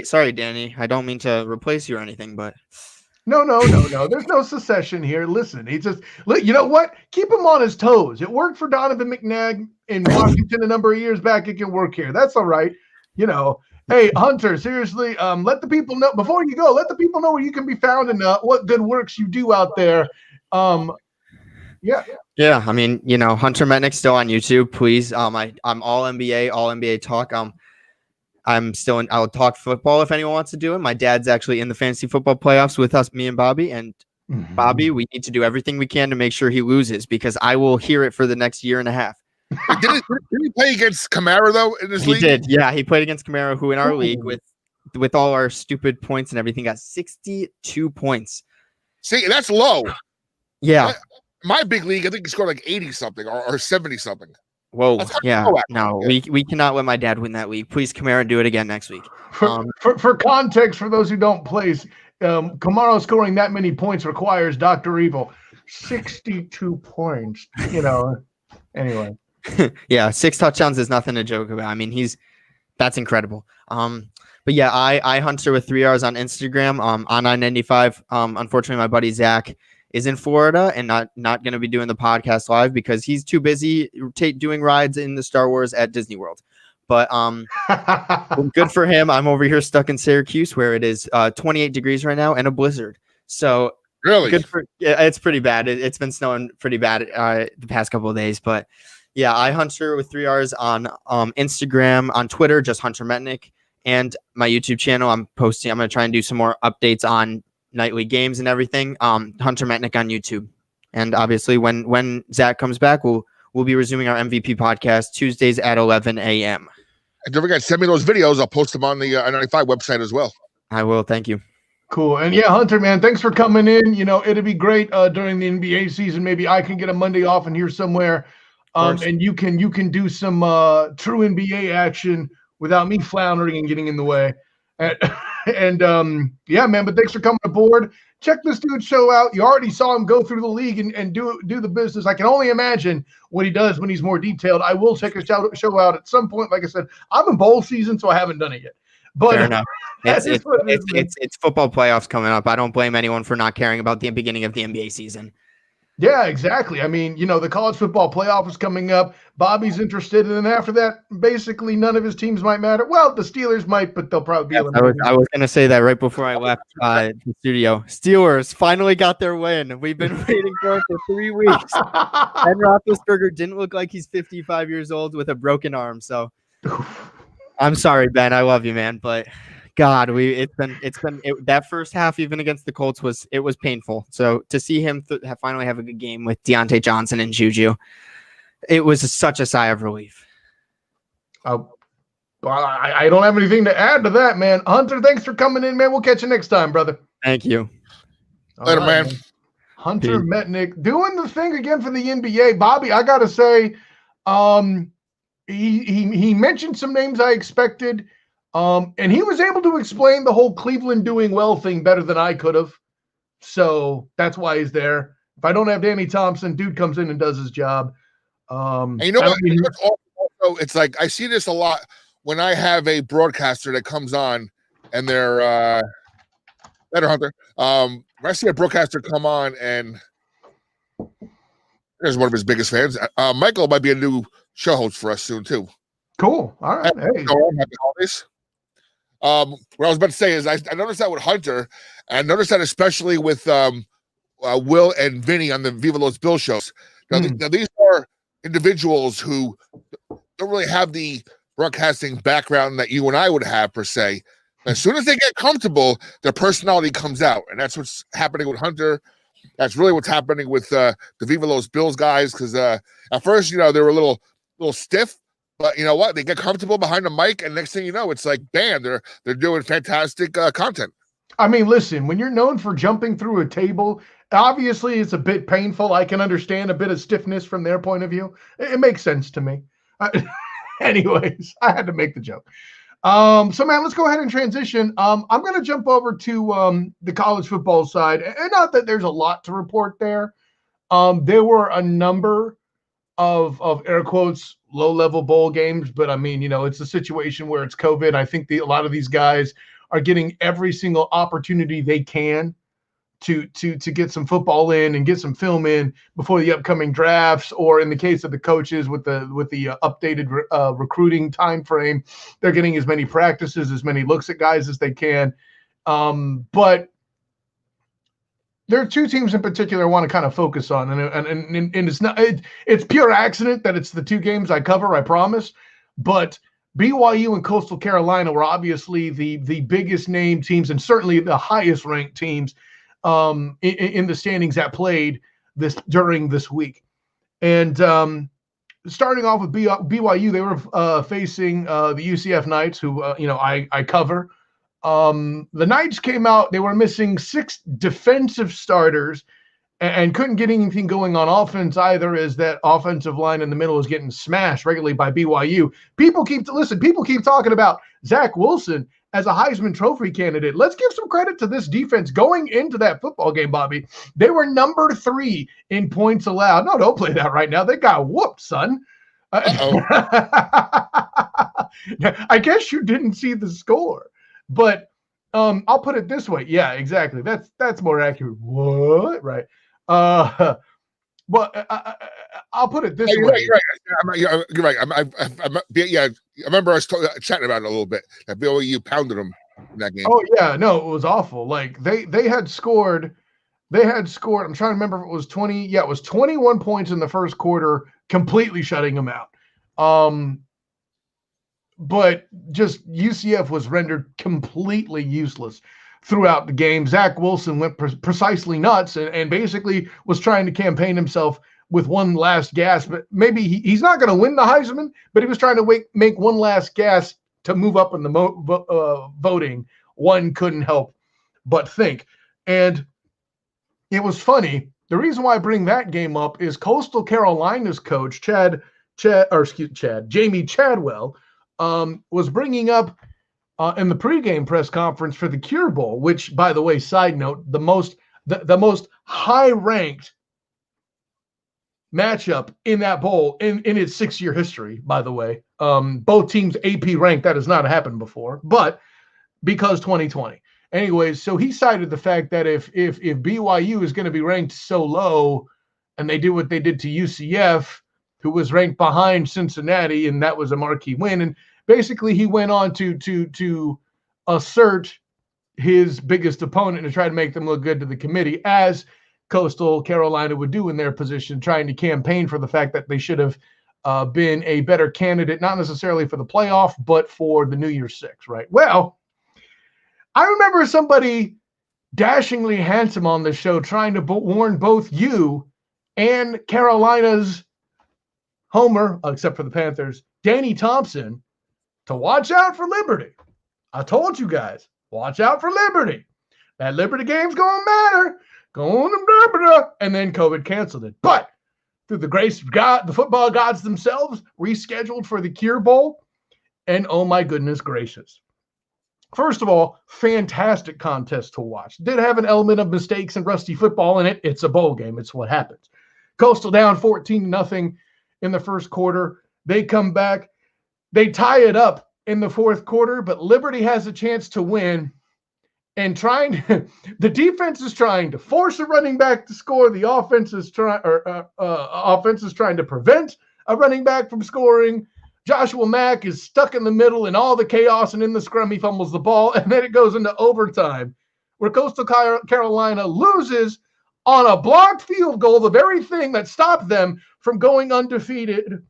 Sorry, Danny. I don't mean to replace you or anything, but
no. There's no secession here. Listen, you know what? Keep him on his toes. It worked for Donovan McNabb in Washington a number of years back. It can work here. That's all right. Hey, Hunter, seriously, let the people know before you go. Let the people know where you can be found and what good works you do out there.
Yeah. I mean, Hunter Metnick's still on YouTube. Please, I'm all NBA talk. I'll talk football if anyone wants to do it. My dad's actually in the fantasy football playoffs with us, me and Bobby. And Bobby, we need to do everything we can to make sure he loses because I will hear it for the next year and a half.
Did he play against Kamara though in this league?
He did. Yeah, he played against Kamara, who in our league with all our stupid points and everything got 62 points.
See, that's low.
Yeah.
My big league, I think he scored like 80 something or 70 something.
Whoa. Yeah. No, we cannot let my dad win that league. Please, Kamara, do it again next week.
For context, for those who don't place, Kamara scoring that many points requires Dr. Evil 62 points. Anyway.
Yeah, 6 touchdowns is nothing to joke about. I mean, that's incredible. But yeah, I Hunter with 3 R's on Instagram. On I-95. Unfortunately, my buddy Zach is in Florida and not going to be doing the podcast live because he's too busy doing rides in the Star Wars at Disney World. But good for him. I'm over here stuck in Syracuse where it is 28 degrees right now and a blizzard. So
Really?
It's pretty bad. It's been snowing pretty bad the past couple of days. But yeah, Hunter with 3 R's on Instagram, on Twitter, just Hunter Metnick, and my YouTube channel. I'm going to try and do some more updates on nightly games and everything. Hunter Metnick on YouTube. And obviously when Zach comes back, we'll be resuming our MVP podcast Tuesdays at 11 a.m.
And don't forget, send me those videos. I'll post them on the I-95 website as well.
I will. Thank you.
Cool. And yeah, Hunter, man, thanks for coming in. You know, it'd be great during the NBA season. Maybe I can get a Monday off and here somewhere. And you can do some true NBA action without me floundering and getting in the way. And yeah, man, but thanks for coming aboard. Check this dude's show out. You already saw him go through the league and do the business. I can only imagine what he does when he's more detailed. I will check his show out at some point. Like I said, I'm in bowl season, so I haven't done it yet. But
fair enough. It's football playoffs coming up. I don't blame anyone for not caring about the beginning of the NBA season.
Yeah, exactly. I mean, you know, the college football playoff is coming up. Bobby's interested, and then after that, basically none of his teams might matter. Well, the Steelers might, but they'll probably be eliminated.
I was going to say that right before I left the studio. Steelers finally got their win. We've been waiting for it for 3 weeks. Ben Roethlisberger didn't look like he's 55 years old with a broken arm. So I'm sorry, Ben. I love you, man, but God, that first half, even against the Colts, was painful. So to see him finally have a good game with Deontay Johnson and Juju, it was such a sigh of relief.
I don't have anything to add to that, man. Hunter, thanks for coming in, man. We'll catch you next time, brother.
Thank you.
Later, man.
Hunter Metnick doing the thing again for the NBA. Bobby, I gotta say, he mentioned some names I expected. And he was able to explain the whole Cleveland doing well thing better than I could have. So that's why he's there. If I don't have Danny Thompson, dude comes in and does his job.
And you know what? Also, it's like I see this a lot when I have a broadcaster that comes on and they're better Hunter. When I see a broadcaster come on and there's one of his biggest fans. Michael might be a new show host for us soon too.
Cool. All right. Hey.
Happy holidays. What I was about to say is I noticed that with Hunter, and I noticed that especially with Will and Vinny on the Viva Los Bills shows. Now these are individuals who don't really have the broadcasting background that you and I would have per se. As soon as they get comfortable, their personality comes out, and that's what's happening with Hunter. That's really what's happening with the Viva Los Bills guys. Because at first, you know, they were a little stiff. But you know what? They get comfortable behind the mic, and next thing you know, it's like, bam, they're doing fantastic content.
I mean, listen, when you're known for jumping through a table, obviously it's a bit painful. I can understand a bit of stiffness from their point of view. It makes sense to me. Anyways, I had to make the joke. So, man, let's go ahead and transition. I'm going to jump over to the college football side. And not that there's a lot to report there. There were a number of air quotes low-level bowl games, but I mean, you know, it's a situation where it's COVID. I think a lot of these guys are getting every single opportunity they can to get some football in and get some film in before the upcoming drafts, or in the case of the coaches with the updated recruiting time frame, they're getting as many practices, as many looks at guys as they can. But there are 2 teams in particular I want to kind of focus on, and it's not it's pure accident that it's the 2 games I cover, I promise. But BYU and Coastal Carolina were obviously the biggest name teams and certainly the highest ranked teams in the standings that played during this week. And starting off with BYU, they were facing the UCF Knights, who I cover. The Knights came out, they were missing 6 defensive starters and couldn't get anything going on offense either, as that offensive line in the middle is getting smashed regularly by BYU. People keep talking about Zach Wilson as a Heisman Trophy candidate. Let's give some credit to this defense going into that football game, Bobby. They were number 3 in points allowed. No, don't play that right now. They got whooped, son. I guess you didn't see the score. But I'll put it this way. Yeah, exactly. That's more accurate. What? Right. Well, I'll put it this
You're
way.
right. You're right. I remember us chatting about it a little bit. That BYU pounded them in that game.
Oh yeah, no, it was awful. Like they had scored. They had scored. I'm trying to remember if it was 20. Yeah, it was 21 points in the first quarter, completely shutting them out. But just UCF was rendered completely useless throughout the game. Zach Wilson went precisely nuts and basically was trying to campaign himself with one last gasp. But maybe he's not going to win the Heisman, but he was trying to make one last gasp to move up in the voting. One couldn't help but think. And it was funny. The reason why I bring that game up is Coastal Carolina's coach, Jamie Chadwell, was bringing up in the pregame press conference for the Cure Bowl, which, by the way, side note, the most high-ranked matchup in that bowl in its 6-year history, by the way. Both teams AP ranked. That has not happened before, but because 2020. Anyways, so he cited the fact that if BYU is going to be ranked so low and they did what they did to UCF, who was ranked behind Cincinnati, and that was a marquee win. And basically he went on to assert his biggest opponent and try to make them look good to the committee, as Coastal Carolina would do in their position, trying to campaign for the fact that they should have been a better candidate, not necessarily for the playoff, but for the New Year's Six, right? Well, I remember somebody dashingly handsome on the show trying to warn both you and Carolina's homer, except for the Panthers, Danny Thompson, to watch out for Liberty. I told you guys, watch out for Liberty. That Liberty game's going to matter. And then COVID canceled it. But through the grace of God, the football gods themselves rescheduled for the Cure Bowl. And oh my goodness gracious. First of all, fantastic contest to watch. Did have an element of mistakes and rusty football in it. It's a bowl game. It's what happens. Coastal down 14-0 in the first quarter. They come back. They tie it up in the fourth quarter, but Liberty has a chance to win. And the defense is trying to force a running back to score. The offense is trying to prevent a running back from scoring. Joshua Mack is stuck in the middle in all the chaos, and in the scrum, he fumbles the ball, and then it goes into overtime, where Coastal Carolina loses on a blocked field goal, the very thing that stopped them from going undefeated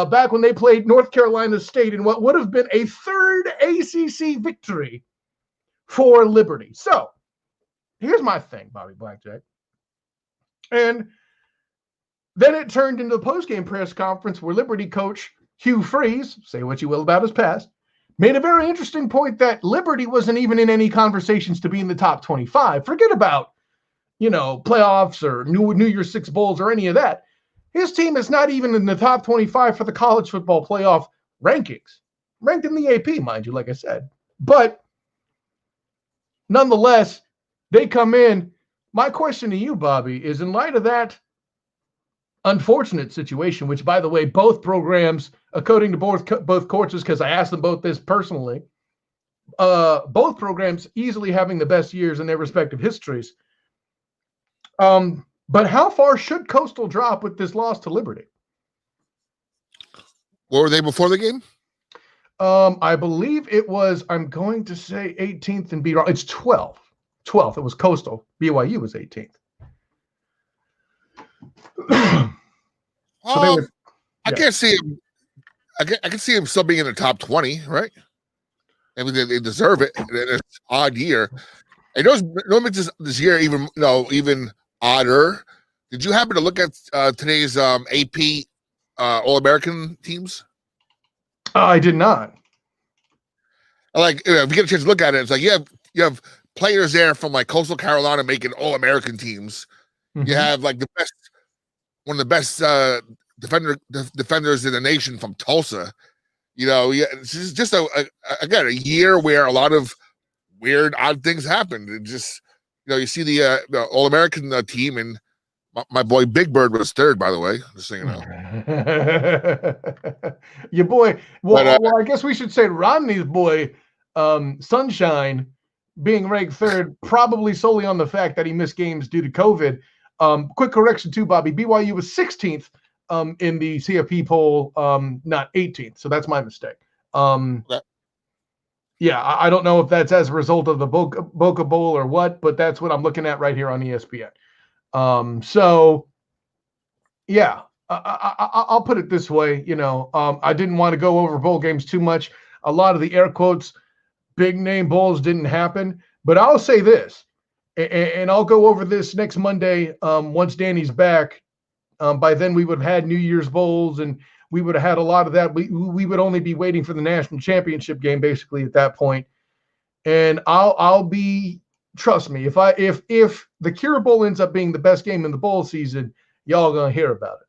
back when they played North Carolina State in what would have been a third ACC victory for Liberty. So here's my thing, Bobby Blackjack. And then it turned into the postgame press conference where Liberty coach Hugh Freeze, say what you will about his past, made a very interesting point that Liberty wasn't even in any conversations to be in the top 25. Forget about, playoffs or New Year's Six bowls or any of that. His team is not even in the top 25 for the college football playoff rankings. Ranked in the AP, mind you, like I said. But nonetheless, they come in. My question to you, Bobby, is in light of that unfortunate situation, which, by the way, both programs, according to both coaches, because I asked them both this personally, both programs easily having the best years in their respective histories. But how far should Coastal drop with this loss to Liberty?
What were they before the game?
I believe it was, I'm going to say 18th and be wrong. It's 12th. 12th. It was Coastal. BYU was 18th. So
I can't see him. I can see him still being in the top 20, right? I mean, they deserve it. It's an odd year. And no makes this year even odder. Did you happen to look at today's AP All-American teams?
I did not.
Like, if you get a chance to look at it, it's like you have players there from like Coastal Carolina making All-American teams. Mm-hmm. You have like one of the best defenders in the nation from Tulsa. It's just again a year where a lot of weird, odd things happened. It just, you see the All-American team, and my boy Big Bird was third, by the way, just so you know.
Your boy, well, I guess we should say Rodney's boy, Sunshine, being ranked third, probably solely on the fact that he missed games due to COVID. Quick correction too, Bobby. BYU was 16th in the CFP poll, not 18th. So that's my mistake.
Okay.
Yeah, I don't know if that's as a result of the Boca Bowl or what, but that's what I'm looking at right here on ESPN. So, yeah, I'll put it this way. I didn't want to go over bowl games too much. A lot of the air quotes, big name bowls didn't happen. But I'll say this, and I'll go over this next Monday once Danny's back. By then, we would have had New Year's bowls, and we would have had a lot of that. We would only be waiting for the national championship game, basically, at that point. And I'll be, trust me, if the Cure Bowl ends up being the best game in the bowl season, y'all gonna hear about it,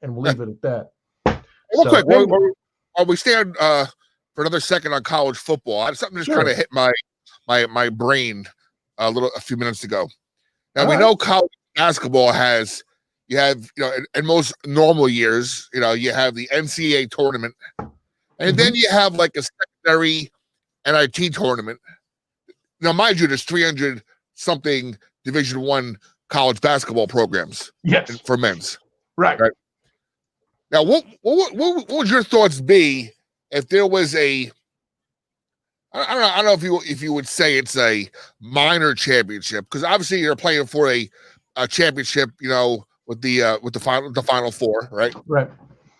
and we'll leave it at that.
Real quick, while we stand for another second on college football, something just kind of hit my brain a few minutes ago. Now we know college basketball has. You have, in most normal years, you have the NCAA tournament, and then you have like a secondary NIT tournament. Now, mind you, there's 300 something Division I college basketball programs.
Yes,
for men's.
Right.
Now, what would your thoughts be if there was I don't know if you would say it's a minor championship, because obviously you're playing for a championship, with the final four, right?
Right.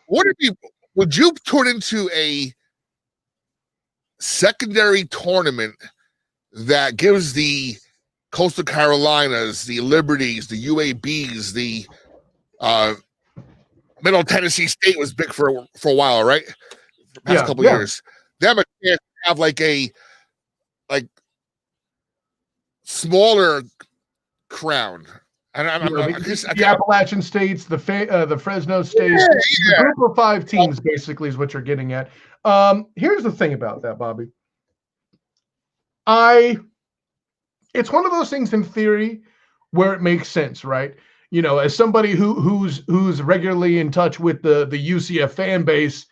Would you turn into a secondary tournament that gives the Coastal Carolinas, the Liberties, the UABs, the Middle Tennessee State was big for a while, right? For the past couple years. Them a chance to have like smaller crown.
The Appalachian states, the Fresno states, the group of 5 teams basically is what you're getting at. Here's the thing about that, Bobby. It's one of those things in theory where it makes sense, right? As somebody who's regularly in touch with the UCF fan base,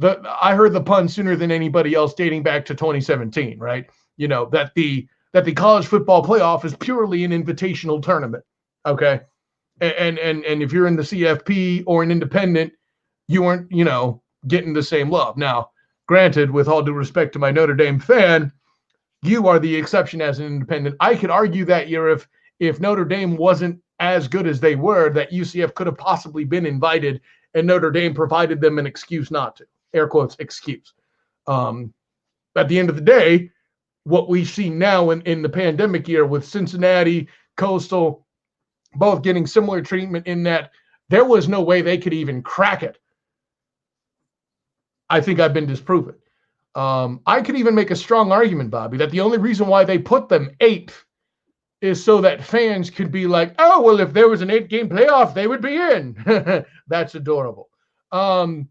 I heard the pun sooner than anybody else dating back to 2017, right? That the college football playoff is purely an invitational tournament. Okay. And if you're in the CFP or an independent, you aren't, getting the same love. Now, granted, with all due respect to my Notre Dame fan, you are the exception as an independent. I could argue that year if Notre Dame wasn't as good as they were, that UCF could have possibly been invited and Notre Dame provided them an excuse not to. Air quotes, excuse. At the end of the day, what we see now in the pandemic year with Cincinnati, Coastal, both getting similar treatment in that there was no way they could even crack it. I think I've been disproven. I could even make a strong argument, Bobby, that the only reason why they put them 8th is so that fans could be like, oh, well, if there was an 8-game playoff, they would be in. That's adorable. The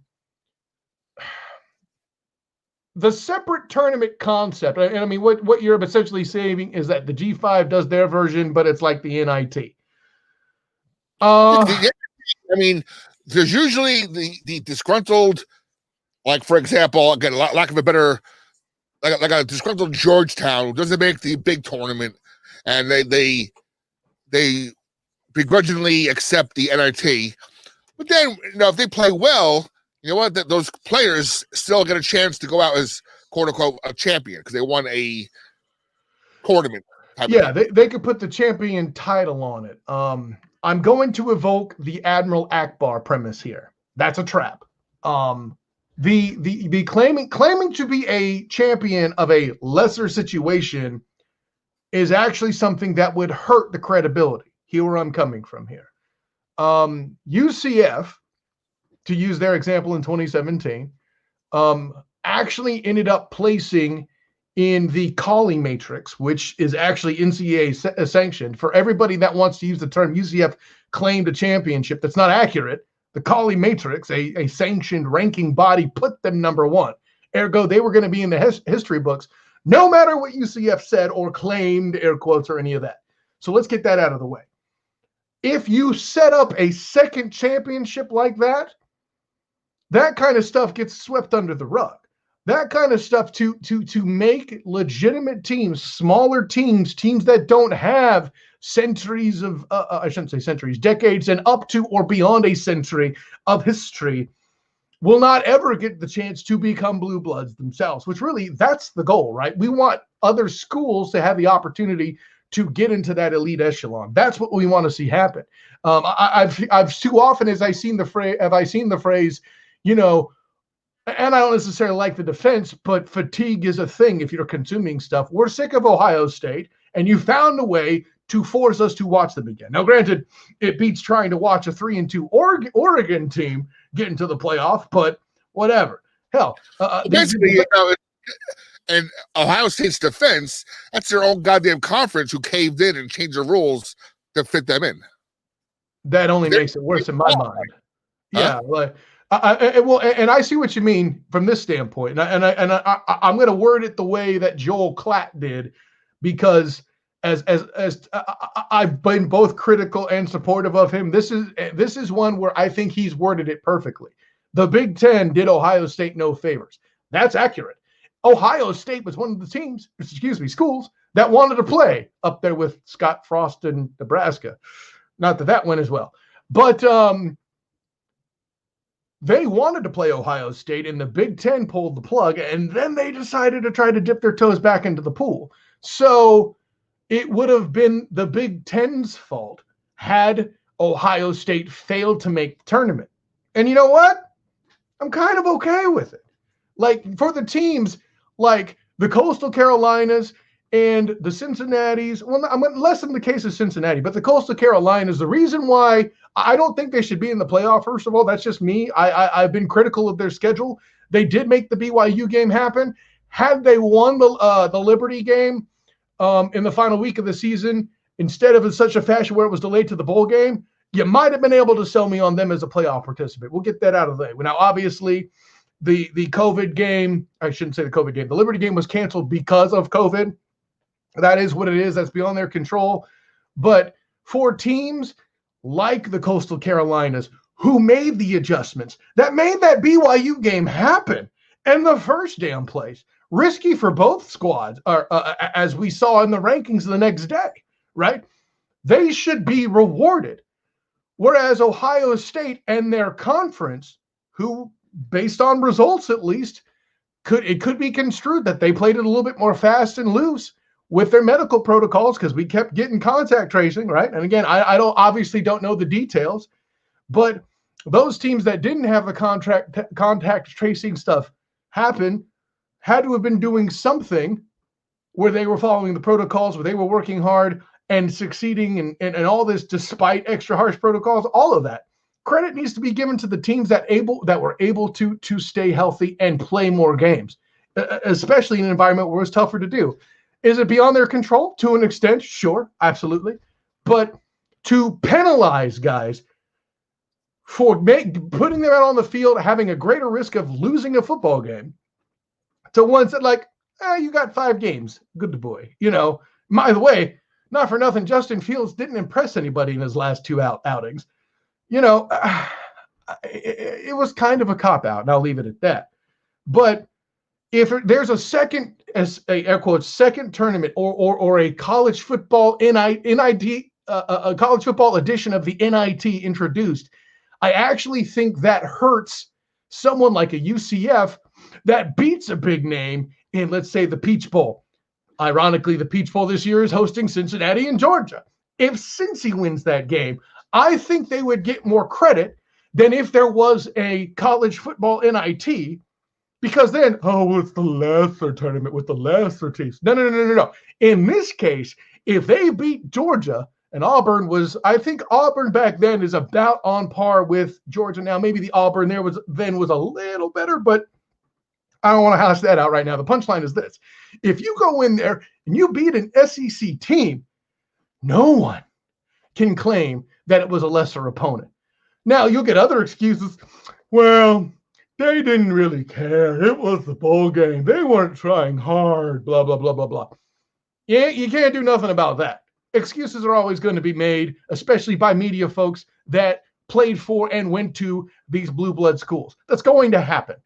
separate tournament concept, and I mean, what you're essentially saying is that the G5 does their version, but it's like the NIT.
I mean, there's usually the disgruntled, like, for example, again, lack of a better, like a disgruntled Georgetown who doesn't make the big tournament, and they begrudgingly accept the NIT. But then, if they play well, you know what? Those players still get a chance to go out as, quote unquote, a champion because they won a tournament.
They could put the champion title on it. I'm going to evoke the Admiral Akbar premise here. That's a trap. The claiming to be a champion of a lesser situation is actually something that would hurt the credibility. Here where I'm coming from here. UCF, to use their example in 2017, actually ended up placing in the calling matrix, which is actually NCAA sanctioned. For everybody that wants to use the term UCF claimed a championship, that's not accurate. The calling matrix, a sanctioned ranking body, put them number 1. Ergo, they were going to be in the history books, no matter what UCF said or claimed, air quotes, or any of that. So let's get that out of the way. If you set up a second championship like that, that kind of stuff gets swept under the rug. That kind of stuff to make legitimate teams, smaller teams that don't have centuries of, I shouldn't say centuries, decades and up to or beyond a century of history will not ever get the chance to become blue bloods themselves, which really, that's the goal, right? We want other schools to have the opportunity to get into that elite echelon. That's what we want to see happen. I've too often as I've seen the phrase, you know, and I don't necessarily like the defense, but fatigue is a thing if you're consuming stuff. We're sick of Ohio State, and you found a way to force us to watch them again. Now, granted, it beats trying to watch a 3-2 Oregon team get into the playoff, but whatever. Hell,
basically, you know, and Ohio State's defense, that's their own goddamn conference who caved in and changed the rules to fit them in.
That only makes it worse in my mind. Yeah, like and I see what you mean from this standpoint, and I'm going to word it the way that Joel Klatt did, because as I've been both critical and supportive of him. This is one where I think he's worded it perfectly. The Big Ten did Ohio State no favors. That's accurate. Ohio State was one of the schools that wanted to play up there with Scott Frost and Nebraska. Not that went as well, but they wanted to play Ohio State, and the Big Ten pulled the plug, and then they decided to try to dip their toes back into the pool. So it would have been the Big Ten's fault had Ohio State failed to make the tournament. And you know what? I'm kind of okay with it. Like, for the teams like the Coastal Carolinas and the Cincinnatis, well, I'm less in the case of Cincinnati, but the Coastal Carolinas, the reason why I don't think they should be in the playoff, first of all, that's just me. I've been critical of their schedule. They did make the BYU game happen. Had they won the Liberty game in the final week of the season, instead of in such a fashion where it was delayed to the bowl game, you might have been able to sell me on them as a playoff participant. We'll get that out of the way. Now, obviously, the COVID game, I shouldn't say the COVID game, the Liberty game was canceled because of COVID. That is what it is. That's beyond their control. But for teams like the Coastal Carolinas, who made the adjustments, that made that BYU game happen in the first damn place, risky for both squads, as we saw in the rankings the next day, right? They should be rewarded. Whereas Ohio State and their conference, who, based on results at least, could be construed that they played it a little bit more fast and loose with their medical protocols, because we kept getting contact tracing, right? And again, I don't know the details, but those teams that didn't have the contact tracing stuff happen had to have been doing something where they were following the protocols, where they were working hard and succeeding and all this despite extra harsh protocols. All of that credit needs to be given to the teams that were able to stay healthy and play more games, especially in an environment where it's tougher to do. Is it beyond their control? To an extent, sure, absolutely. But to penalize guys for putting them out on the field, having a greater risk of losing a football game, to ones that like, you got 5 games, good boy. You know, by the way, not for nothing, Justin Fields didn't impress anybody in his last 2 outings. You know, it was kind of a cop-out, and I'll leave it at that. But if there's a second, air quotes, second tournament or a college football a college football edition of the NIT introduced, I actually think that hurts someone like a UCF that beats a big name in, let's say, the Peach Bowl. Ironically, the Peach Bowl this year is hosting Cincinnati and Georgia. If Cincy wins that game, I think they would get more credit than if there was a college football NIT, because then, it's the lesser tournament with the lesser teams. No. In this case, if they beat Georgia, and Auburn was, I think Auburn back then is about on par with Georgia now. Maybe the Auburn there was a little better, but I don't want to hash that out right now. The punchline is this. If you go in there and you beat an SEC team, no one can claim that it was a lesser opponent. Now, you'll get other excuses. Well, they didn't really care. It was the bowl game. They weren't trying hard, blah, blah, blah, blah, blah. Yeah, you can't do nothing about that. Excuses are always going to be made, especially by media folks that played for and went to these blue blood schools. That's going to happen.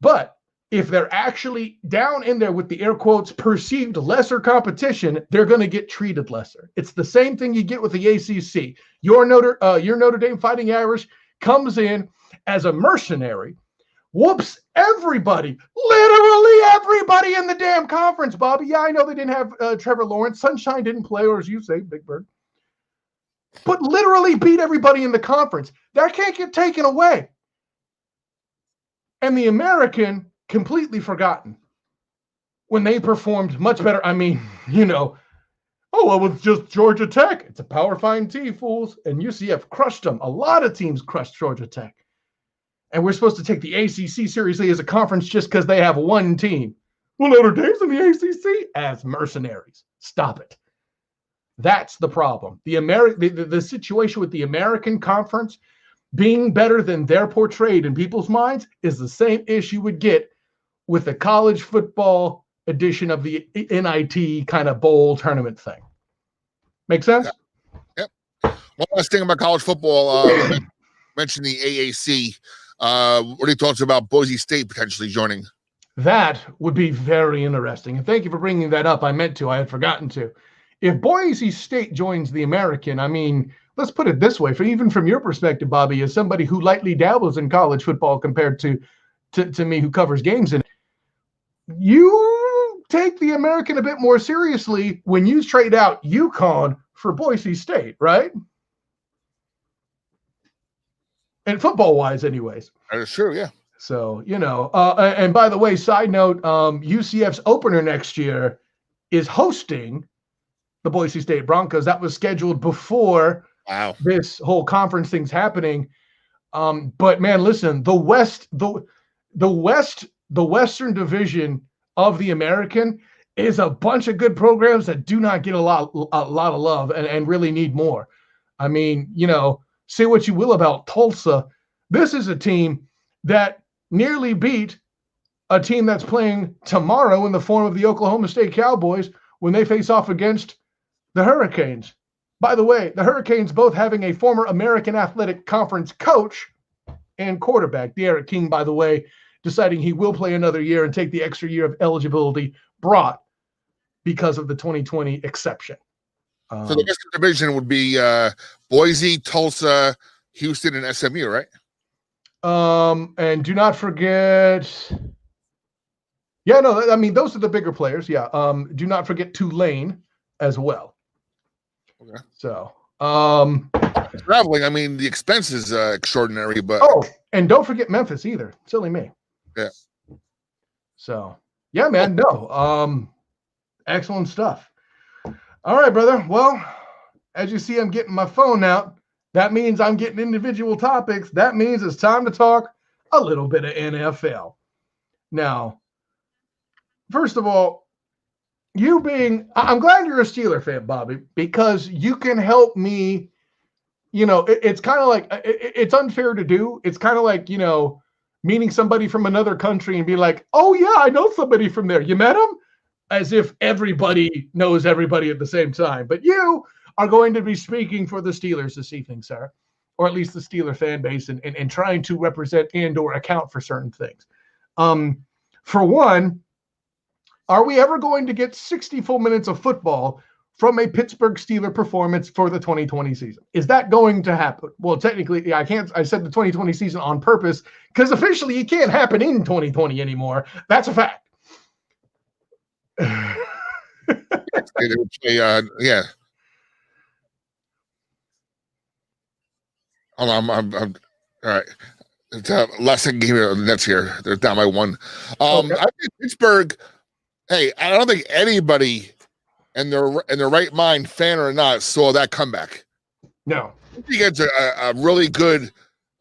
But if they're actually down in there with the air quotes perceived lesser competition, they're going to get treated lesser. It's the same thing you get with the ACC. Your Notre Dame Fighting Irish comes in as a mercenary, whoops everybody, literally everybody in the damn conference, Bobby. Yeah, I know they didn't have Trevor Lawrence. Sunshine didn't play, or as you say, Big Bird. But literally beat everybody in the conference. That can't get taken away. And the American completely forgotten when they performed much better. I mean, oh, well, it's just Georgia Tech. It's a Power 5 team, fools. And UCF crushed them. A lot of teams crushed Georgia Tech. And we're supposed to take the ACC seriously as a conference just because they have one team. Well, Notre Dame's in the ACC as mercenaries. Stop it. That's the problem. The situation with the American Conference being better than they're portrayed in people's minds is the same issue you would get with the college football edition of the NIT kind of bowl tournament thing. Make sense?
Yep. One last thing about college football. Mention the AAC. What are your thoughts about Boise State potentially joining?
That would be very interesting. And thank you for bringing that up. I meant to. I had forgotten to. If Boise State joins the American, I mean, let's put it this way. Even from your perspective, Bobby, as somebody who lightly dabbles in college football compared to me who covers games in it, you take the American a bit more seriously when you trade out UConn for Boise State, right? And football-wise, anyways.
That is true, yeah.
So, and by the way, side note, UCF's opener next year is hosting the Boise State Broncos. That was scheduled before this whole conference thing's happening. But man, listen, the Western Division of the American is a bunch of good programs that do not get a lot of love and really need more. I mean, say what you will about Tulsa. This is a team that nearly beat a team that's playing tomorrow in the form of the Oklahoma State Cowboys when they face off against the Hurricanes. By the way, the Hurricanes both having a former American Athletic Conference coach and quarterback, D'Eriq King, by the way, deciding he will play another year and take the extra year of eligibility brought because of the 2020 exception.
So the Western Division would be Boise, Tulsa, Houston, and SMU, right?
And do not forget. Yeah, no, I mean, those are the bigger players. Yeah. Do not forget Tulane as well.
Okay.
So,
traveling, I mean, the expense is extraordinary, but
and don't forget Memphis either. Silly me.
Yeah.
So, yeah, man, no. Excellent stuff. All right, brother. Well, as you see, I'm getting my phone out. That means I'm getting individual topics. That means it's time to talk a little bit of NFL. Now, first of all, I'm glad you're a Steeler fan, Bobby, because you can help me. It's kind of like, it's unfair to do. It's kind of like, meeting somebody from another country and be like, oh yeah, I know somebody from there. You met him? As if everybody knows everybody at the same time. But you are going to be speaking for the Steelers this evening, sir, or at least the Steeler fan base, and trying to represent and or account for certain things. For one, are we ever going to get 60 full minutes of football from a Pittsburgh Steeler performance for the 2020 season? Is that going to happen? Well, technically, I said the 2020 season on purpose because officially it can't happen in 2020 anymore. That's a fact.
Yeah. Hold on, I'm all right. It's lesson game of the Nets here. They're down by one.
Okay.
I think Pittsburgh. Hey, I don't think anybody in their right mind, fan or not, saw that comeback.
No,
Against a really good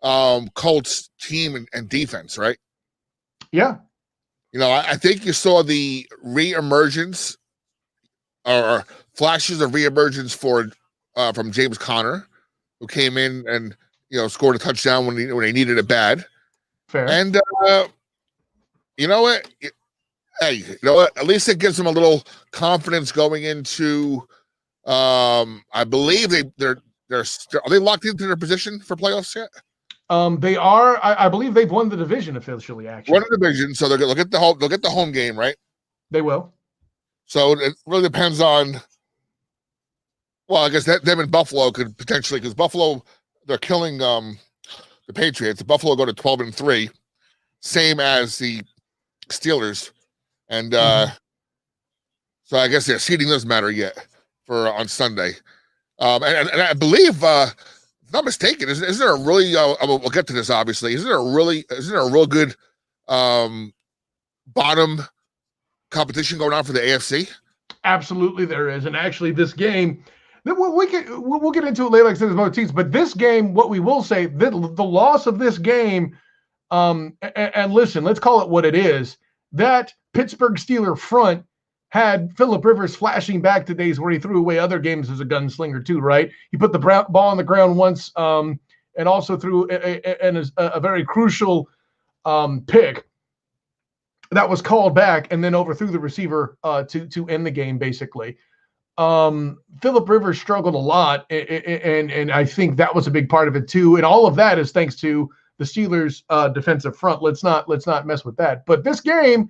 Colts team and defense, right?
Yeah.
I think you saw the reemergence or flashes of reemergence from James Conner, who came in and scored a touchdown when they needed it bad.
Fair.
And you know what? Hey, at least it gives them a little confidence going into. I believe are they locked into their position for playoffs yet?
They are. I believe they've won the division officially. Actually,
Won the division, so they'll get the home game, right?
they will.
So it really depends on. Well, I guess that them and Buffalo could potentially, because Buffalo, they're killing the Patriots. Buffalo go to 12-3, same as the Steelers, and so I guess seeding doesn't matter yet for on Sunday. And I believe, if I'm not mistaken, isn't there a really? We'll get to this obviously. Isn't there a real good bottom competition going on for the AFC?
Absolutely, there is, and actually, this game. We'll get into it later, like I said, there's more teams, but this game, what we will say, the loss of this game, and listen, let's call it what it is. That Pittsburgh Steeler front had Phillip Rivers flashing back to days where he threw away other games as a gunslinger too, right? He put the ball on the ground once, and also threw a very crucial pick that was called back, and then overthrew the receiver to end the game, basically. Phillip Rivers struggled a lot, and I think that was a big part of it too. And all of that is thanks to the Steelers' defensive front. Let's not mess with that. But this game,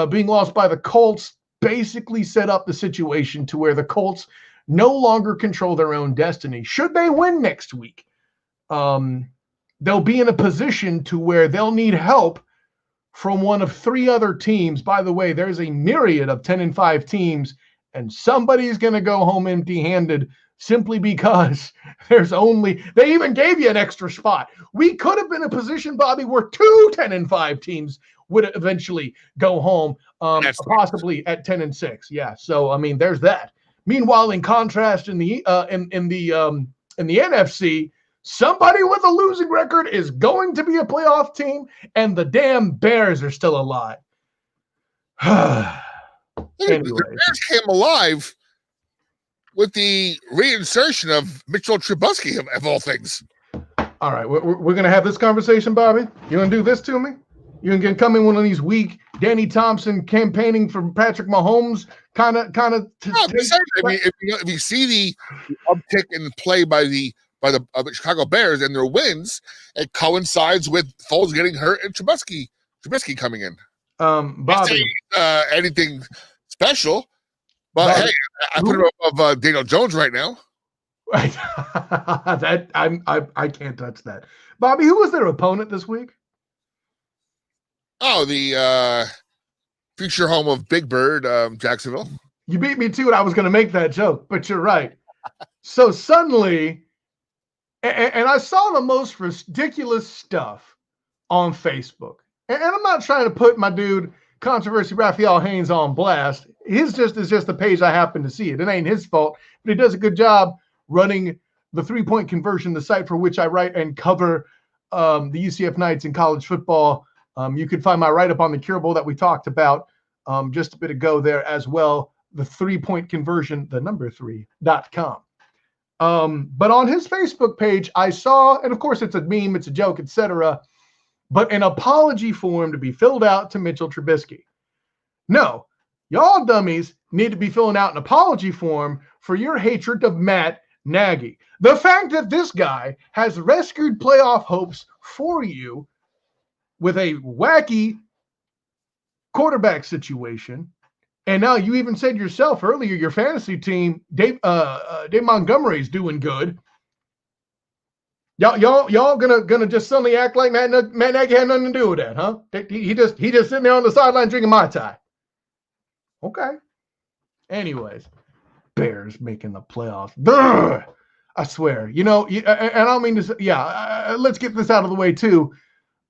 being lost by the Colts, basically set up the situation to where the Colts no longer control their own destiny. Should they win next week, they'll be in a position to where they'll need help from one of three other teams. By the way, there's a myriad of 10-5 teams. And somebody's going to go home empty-handed simply because they even gave you an extra spot. We could have been in a position, Bobby, where 2 10-5 teams would eventually go home, possibly at 10-6. Yeah. So, I mean, there's that. Meanwhile, in contrast, in the NFC, somebody with a losing record is going to be a playoff team, and the damn Bears are still alive.
The Bears came alive with the reinsertion of Mitchell Trubisky, of all things.
All right, we're going to have this conversation, Bobby. You going to do this to me? You going to come in one of these weak Danny Thompson campaigning for Patrick Mahomes kind of? No,
if you see the uptick in play by the Chicago Bears and their wins, it coincides with Foles getting hurt and Trubisky coming in.
Bobby,
anything special, but Bobby, hey, I put him above Daniel Jones right now.
That I can't touch that. Bobby, who was their opponent this week?
Oh, the future home of Big Bird, Jacksonville.
You beat me to it. I was going to make that joke, but you're right. So suddenly, and I saw the most ridiculous stuff on Facebook. And I'm not trying to put my dude, Controversy Raphael Haynes, on blast. His is just the page I happen to see it. It ain't his fault, but he does a good job running the 3-point conversion, the site for which I write and cover the UCF Knights in college football. You can find my write-up on the Cure Bowl that we talked about just a bit ago there as well, the 3-point conversion, the number 3.com. But on his Facebook page, I saw, and of course it's a meme, it's a joke, etc., but an apology form to be filled out to Mitchell Trubisky. No, y'all dummies need to be filling out an apology form for your hatred of Matt Nagy. The fact that this guy has rescued playoff hopes for you with a wacky quarterback situation, and now you even said yourself earlier your fantasy team, Dave Montgomery, is doing good. Y'all gonna just suddenly act like Matt Nagy had nothing to do with that, huh? He just sitting there on the sideline drinking Mai Tai. Okay. Anyways, Bears making the playoffs. Brr! I swear. And I don't mean to say, let's get this out of the way too.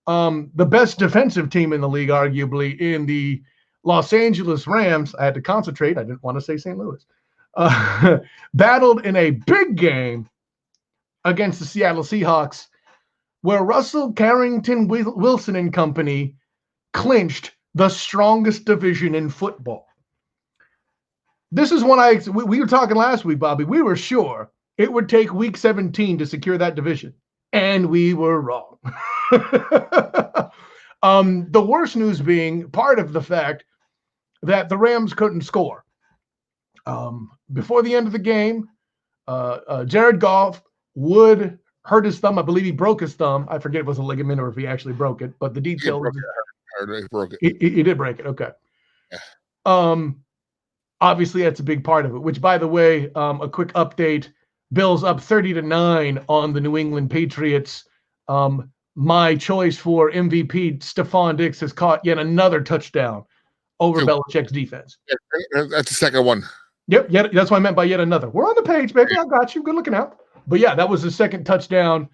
The best defensive team in the league, arguably, in the Los Angeles Rams, I had to concentrate. I didn't want to say St. Louis. Battled in a big game against the Seattle Seahawks, where Russell Carrington Wilson and company clinched the strongest division in football. This is when we were talking last week, Bobby. We were sure it would take week 17 to secure that division, and we were wrong. The worst news being part of the fact that the Rams couldn't score. Before the end of the game, Jared Goff would hurt his thumb. I believe he broke his thumb. I forget if it was a ligament or if he actually broke it, but the detail
he broke it.
He did break it. Okay.
Yeah.
Obviously that's a big part of it, which by the way, a quick update, Bills up 30-9 on the New England Patriots. My choice for MVP, Stephon Diggs, has caught yet another touchdown over Belichick's defense.
That's the second one.
Yep, that's what I meant by yet another. We're on the page, baby. I got you. Good looking out. But yeah, that was the second touchdown.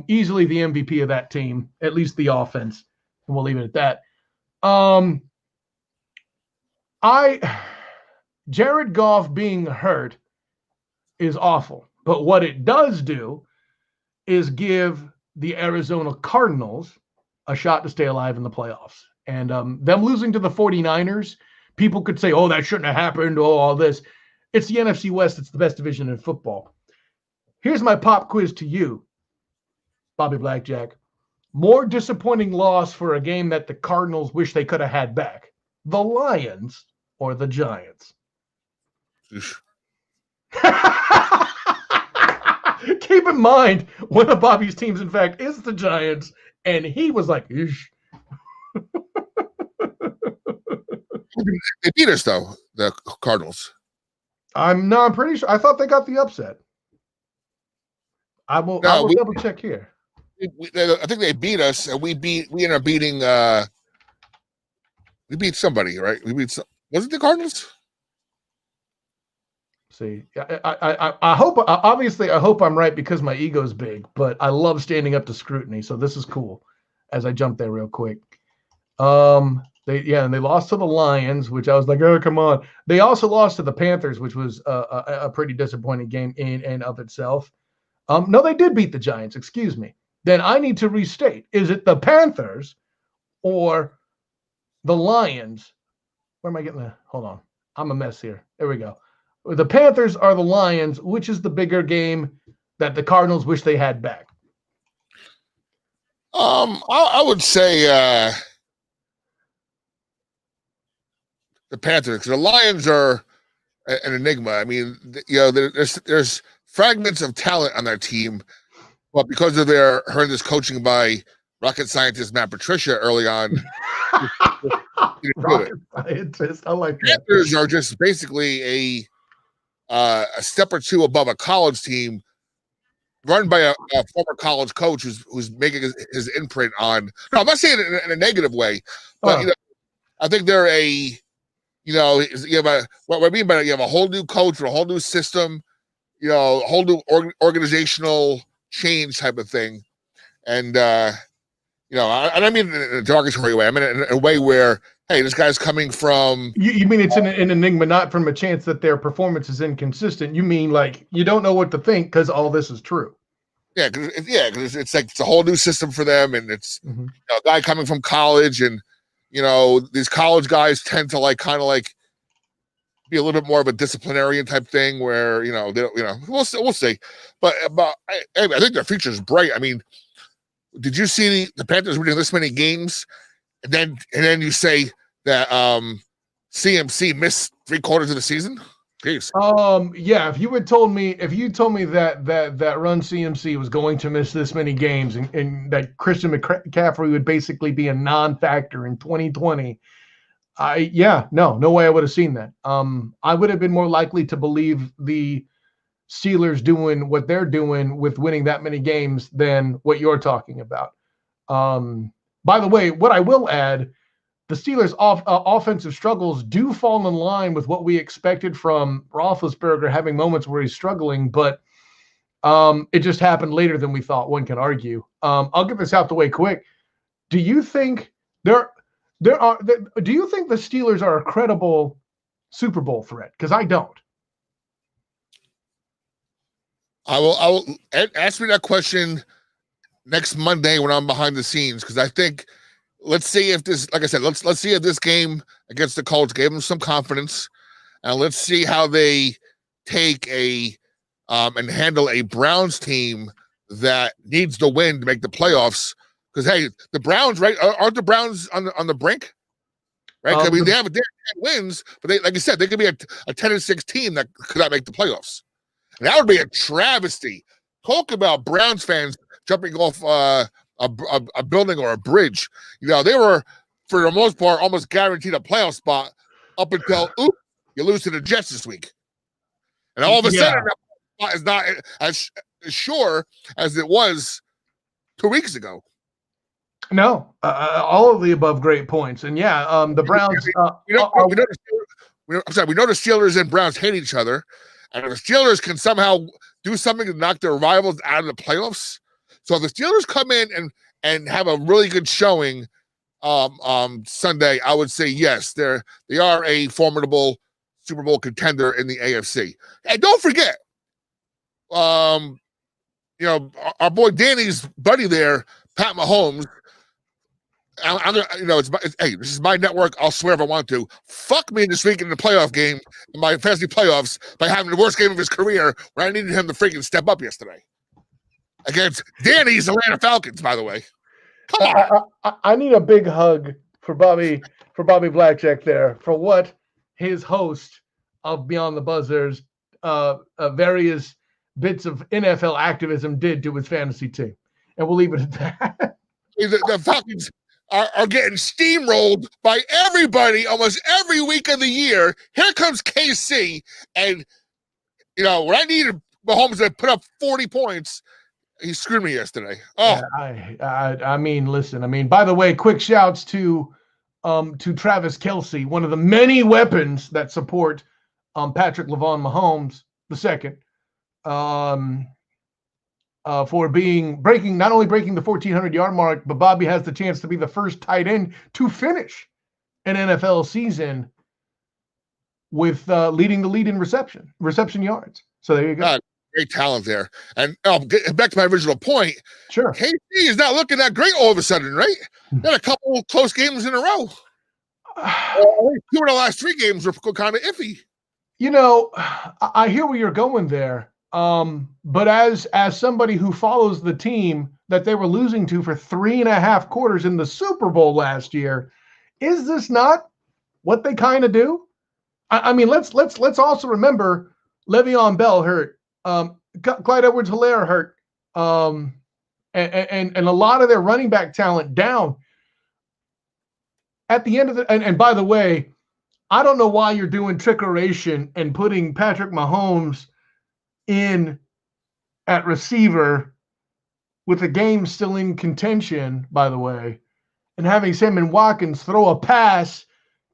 Easily the MVP of that team, at least the offense. And we'll leave it at that. Jared Goff being hurt is awful. But what it does do is give the Arizona Cardinals a shot to stay alive in the playoffs. And them losing to the 49ers, people could say, oh, that shouldn't have happened, oh, all this. It's the NFC West. It's the best division in football. Here's my pop quiz to you, Bobby Blackjack. More disappointing loss for a game that the Cardinals wish they could have had back. The Lions or the Giants? Keep in mind, one of Bobby's teams, in fact, is the Giants, and he was like, Ish.
They beat us, though, the Cardinals.
I'm pretty sure. I thought they got the upset. I will double check here.
I think they beat us, and we ended up beating. We beat somebody, right? Was it the Cardinals?
See, I hope. Obviously, I hope I'm right because my ego's big. But I love standing up to scrutiny, so this is cool. As I jump there real quick, and they lost to the Lions, which I was like, oh, come on. They also lost to the Panthers, which was a pretty disappointing game in and of itself. No, they did beat the Giants. Excuse me. Then I need to restate: is it the Panthers or the Lions? Where am I getting the? Hold on, I'm a mess here. There we go. The Panthers are the Lions, which is the bigger game that the Cardinals wish they had back?
I would say the Panthers. The Lions are an enigma. I mean, there's fragments of talent on their team, but because of their horrendous coaching by rocket scientist Matt Patricia early on,
rocket scientist, I like that.
Panthers are just basically a step or two above a college team, run by a former college coach who's making his imprint on. No, I'm not saying it in a negative way, but I think they're what I mean by you have a whole new coach, a whole new system, a whole new organizational change type of thing, and I don't mean in a derogatory way. I mean in a way where, hey, this guy's coming from.
You mean it's an enigma, not from a chance that their performance is inconsistent. You mean like you don't know what to think because all this is true.
Yeah, because it's like it's a whole new system for them, and it's a guy coming from college, and these college guys tend to kind of be a little bit more of a disciplinarian type thing where we'll see, but I think their future is bright. I mean, did you see the Panthers winning this many games, and then you say that CMC missed 3/4 of the season? Jeez.
Yeah. If you told me that Run CMC was going to miss this many games and that Christian McCaffrey would basically be a non-factor in 2020, no way I would have seen that. I would have been more likely to believe the Steelers doing what they're doing with winning that many games than what you're talking about. By the way, what I will add, the Steelers' offensive struggles do fall in line with what we expected from Roethlisberger having moments where he's struggling, but it just happened later than we thought, one can argue. I'll get this out the way quick. Do you think do you think the Steelers are a credible Super Bowl threat? Because I don't.
I will ask me that question next Monday when I'm behind the scenes, because I think let's see if this, like I said, let's see if this game against the Colts gave them some confidence, and let's see how they take and handle a Browns team that needs to win to make the playoffs. Because hey, the Browns, right? Aren't the Browns on the brink? Right? I mean, they have 10 wins, but they, like you said, they could be a 10-6 team that could not make the playoffs. And that would be a travesty talk about Browns fans jumping off a building or a bridge. They were, for the most part, almost guaranteed a playoff spot up until, you lose to the Jets this week. And all of a sudden, that spot is not as sure as it was 2 weeks ago.
No, all of the above great points. And the Browns.
We know the Steelers and Browns hate each other. And if the Steelers can somehow do something to knock their rivals out of the playoffs, so if the Steelers come in and have a really good showing Sunday, I would say yes, they are a formidable Super Bowl contender in the AFC. And don't forget, our boy Danny's buddy there, Pat Mahomes. Hey, this is my network. I'll swear if I want to. Fuck me this week in the playoff game, in my fantasy playoffs, by having the worst game of his career, where I needed him to freaking step up yesterday against Danny's Atlanta Falcons. By the way, come on.
I need a big hug for Bobby Blackjack there for what his host of Beyond the Buzzers, various bits of NFL activism did to his fantasy team, and we'll leave it at that.
The Falcons are getting steamrolled by everybody almost every week of the year. Here comes KC, and when I needed Mahomes to put up 40 points, he screwed me yesterday. Oh,
I mean, listen. I mean, by the way, quick shouts to Travis Kelce, one of the many weapons that support Patrick LaVon Mahomes II. For not only breaking the 1,400-yard mark, but Bobby has the chance to be the first tight end to finish an NFL season with leading the lead in reception yards. So there you go.
Great talent there. And get back to my original point.
Sure.
KC is not looking that great all of a sudden, right? Got a couple close games in a row. 2 of the last 3 games were kind of iffy.
I hear where you're going there. But as somebody who follows the team that they were losing to for 3.5 quarters in the Super Bowl last year, is this not what they kind of do? I mean, let's also remember Le'Veon Bell hurt, Clyde Edwards-Helaire hurt, and a lot of their running back talent down. At the end of and by the way, I don't know why you're doing trickeration and putting Patrick Mahomes in at receiver with the game still in contention, by the way, and having Sammy Watkins throw a pass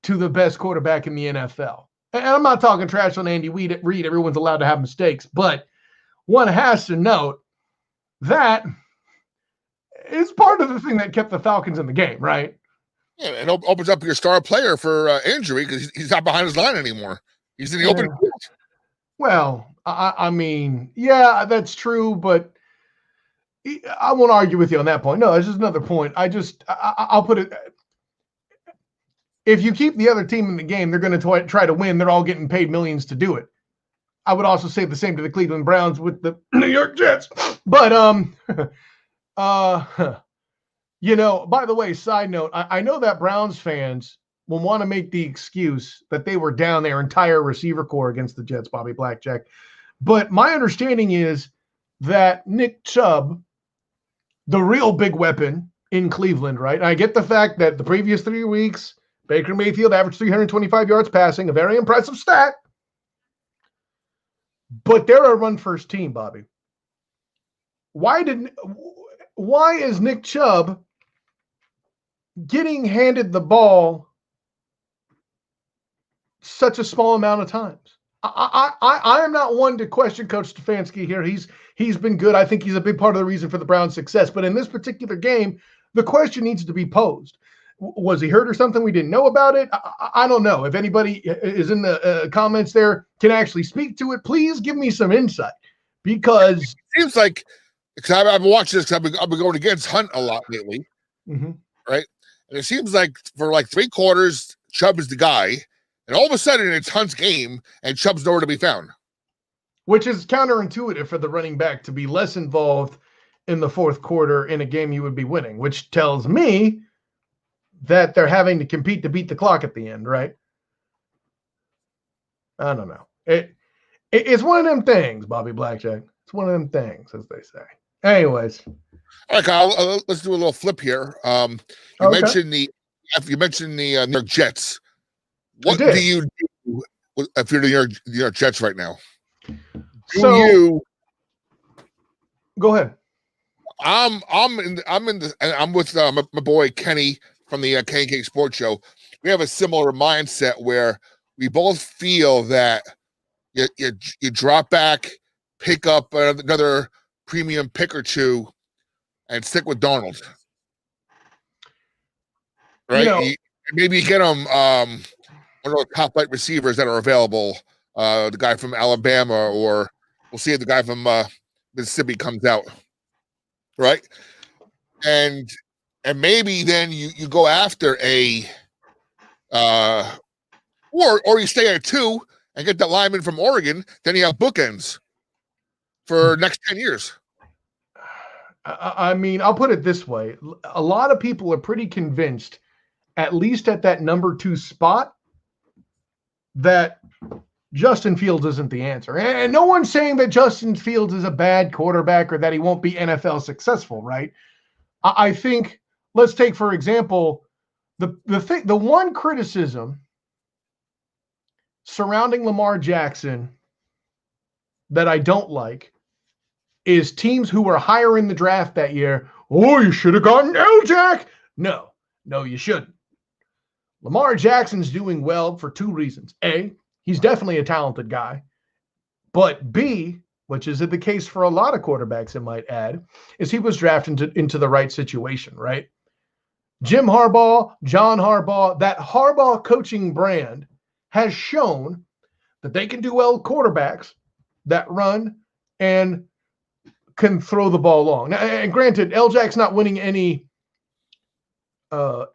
to the best quarterback in the NFL. And I'm not talking trash on Andy Reid. Everyone's allowed to have mistakes, but one has to note that is part of the thing that kept the Falcons in the game, right?
Yeah, it opens up your star player for injury because he's not behind his line anymore. He's in the open field.
Well, I mean, yeah, that's true, but I won't argue with you on that point. No, it's just another point. I'll put it. If you keep the other team in the game, they're going to try to win. They're all getting paid millions to do it. I would also say the same to the Cleveland Browns with the New York Jets. But, by the way, side note, I know that Browns fans will want to make the excuse that they were down their entire receiver core against the Jets, Bobby Blackjack. But my understanding is that Nick Chubb, the real big weapon in Cleveland, right? And I get the fact that the previous 3 weeks, Baker Mayfield averaged 325 yards passing, a very impressive stat. But they're a run-first team, Bobby. Why is Nick Chubb getting handed the ball such a small amount of times? I am not one to question Coach Stefanski here. He's been good. I think he's a big part of the reason for the Browns' success. But in this particular game, the question needs to be posed. Was he hurt or something we didn't know about it? I don't know. If anybody is in the comments there can actually speak to it, please give me some insight. Because
it seems like, because I've been watching this, I've been going against Hunt a lot lately, right? And it seems like for like 3 quarters, Chubb is the guy. And all of a sudden, it's Hunt's game, and Chubb's nowhere to be found.
Which is counterintuitive for the running back to be less involved in the fourth quarter in a game you would be winning, which tells me that they're having to compete to beat the clock at the end, right? I don't know. It's one of them things, Bobby Blackjack. It's one of them things, as they say. Anyways.
All right, Kyle, let's do a little flip here. You mentioned the New York Jets. What do you do if you're the New York Jets right now?
Go ahead.
I'm with my boy Kenny from the K&K Sports Show. We have a similar mindset where we both feel that you drop back, pick up another premium pick or two, and stick with Darnold. Right? Maybe you get him one of those top flight receivers that are available. The guy from Alabama, or we'll see if the guy from Mississippi comes out. Right? And maybe then you go after or you stay at 2 and get that lineman from Oregon, then you have bookends for next 10 years.
I mean, I'll put it this way. A lot of people are pretty convinced, at least at that number 2 spot, that Justin Fields isn't the answer. And no one's saying that Justin Fields is a bad quarterback or that he won't be NFL successful, right? I think, let's take, for example, the one criticism surrounding Lamar Jackson that I don't like is teams who were higher in the draft that year. Oh, you should have gotten L-Jack. No, you shouldn't. Lamar Jackson's doing well for 2 reasons. A, he's definitely a talented guy. But B, which is the case for a lot of quarterbacks, I might add, is he was drafted into the right situation, right? Jim Harbaugh, John Harbaugh, that Harbaugh coaching brand has shown that they can do well with quarterbacks that run and can throw the ball long. Now, and granted, L-Jack's not winning any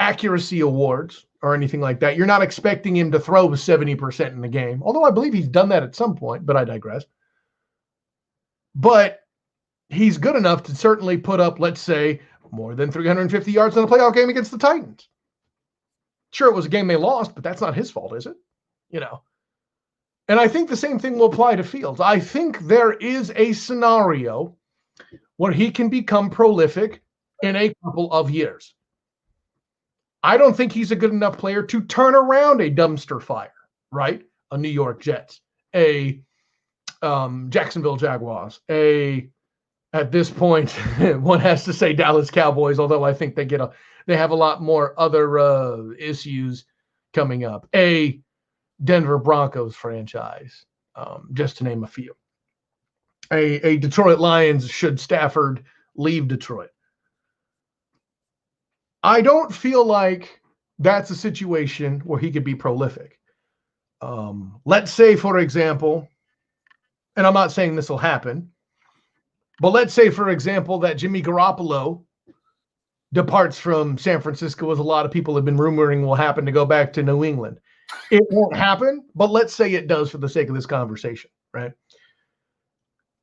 accuracy awards or anything like that. You're not expecting him to throw 70% in the game, although I believe he's done that at some point, but I digress. But he's good enough to certainly put up, let's say, more than 350 yards in a playoff game against the Titans. Sure, it was a game they lost, but that's not his fault, is it? And I think the same thing will apply to Fields. I think there is a scenario where he can become prolific in a couple of years. I don't think he's a good enough player to turn around a dumpster fire, right? A New York Jets, a Jacksonville Jaguars, at this point, one has to say Dallas Cowboys, although I think they have a lot more other issues coming up. A Denver Broncos franchise, just to name a few. A Detroit Lions should Stafford leave Detroit. I don't feel like that's a situation where he could be prolific. Let's say, for example, and I'm not saying this will happen, but let's say, for example, that Jimmy Garoppolo departs from San Francisco, as a lot of people have been rumoring will happen, to go back to New England. It won't happen, but let's say it does for the sake of this conversation, right?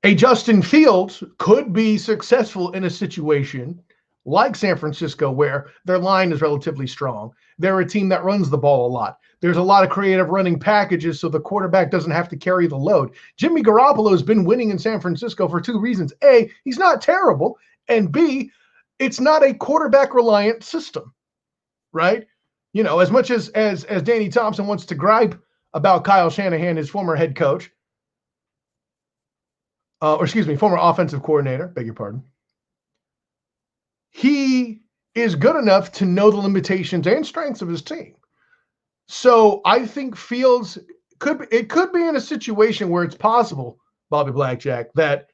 A Justin Fields could be successful in a situation like San Francisco, where their line is relatively strong. They're a team that runs the ball a lot. There's a lot of creative running packages, so the quarterback doesn't have to carry the load. Jimmy Garoppolo has been winning in San Francisco for 2 reasons. A, he's not terrible, and B, it's not a quarterback-reliant system, right? As much as Danny Thompson wants to gripe about Kyle Shanahan, his former head coach, former offensive coordinator, beg your pardon, he is good enough to know the limitations and strengths of his team. So I think Fields could be in a situation where it's possible, Bobby Blackjack, that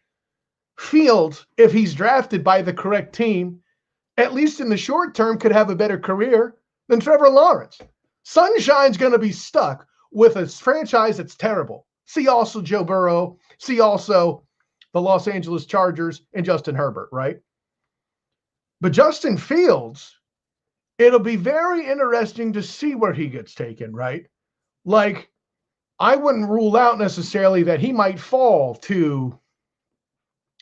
Fields, if he's drafted by the correct team, at least in the short term, could have a better career than Trevor Lawrence. Sunshine's going to be stuck with a franchise that's terrible. See also Joe Burrow. See also the Los Angeles Chargers and Justin Herbert, right? But Justin Fields, it'll be very interesting to see where he gets taken, right? Like, I wouldn't rule out necessarily that he might fall to,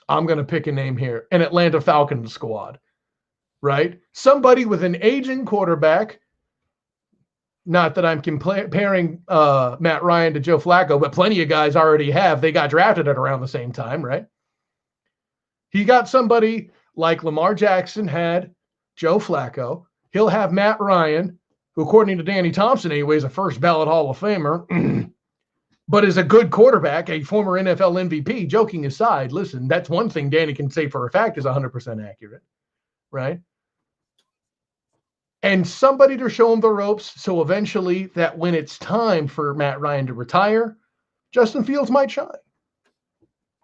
I'm going to pick a name here, an Atlanta Falcons squad, right? Somebody with an aging quarterback. Not that I'm comparing Matt Ryan to Joe Flacco, but plenty of guys already have. They got drafted at around the same time, right? He got somebody like Lamar Jackson had Joe Flacco. He'll have Matt Ryan, who, according to Danny Thompson, anyway, is a first ballot Hall of Famer, but is a good quarterback, a former NFL MVP. Joking aside, listen, that's one thing Danny can say for a fact is 100% accurate, right? And somebody to show him the ropes, so eventually that when it's time for Matt Ryan to retire, Justin Fields might shine.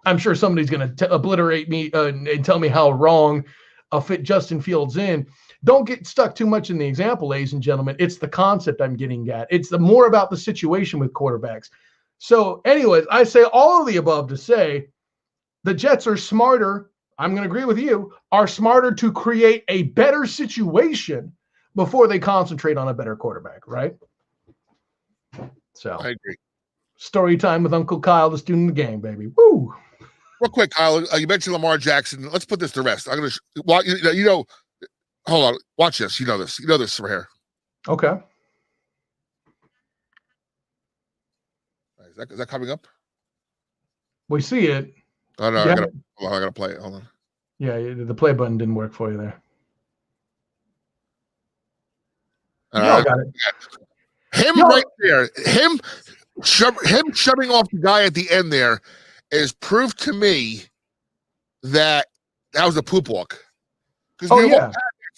I'm sure somebody's going to obliterate me and tell me how wrong I'll fit Justin Fields in. Don't get stuck too much in the example, ladies and gentlemen. It's the concept I'm getting at. It's the more about the situation with quarterbacks. So anyways, I say all of the above to say the Jets are smarter. I'm going to agree with you, are smarter to create a better situation before they concentrate on a better quarterback, right? So
I agree.
Story time with Uncle Kyle, the student of the game, baby. Woo!
Real quick, Kyle, you mentioned Lamar Jackson. Let's put this to rest. I'm going to, hold on. Watch this. You know this right here.
Okay.
Is that coming up?
We see it.
Oh, no,
Yeah.
I got to play it. Hold on.
Yeah, the play button didn't work for you there.
All
Got it.
Him right there, him shoving off the guy at the end there is proof to me that was a poop walk. Because we've all had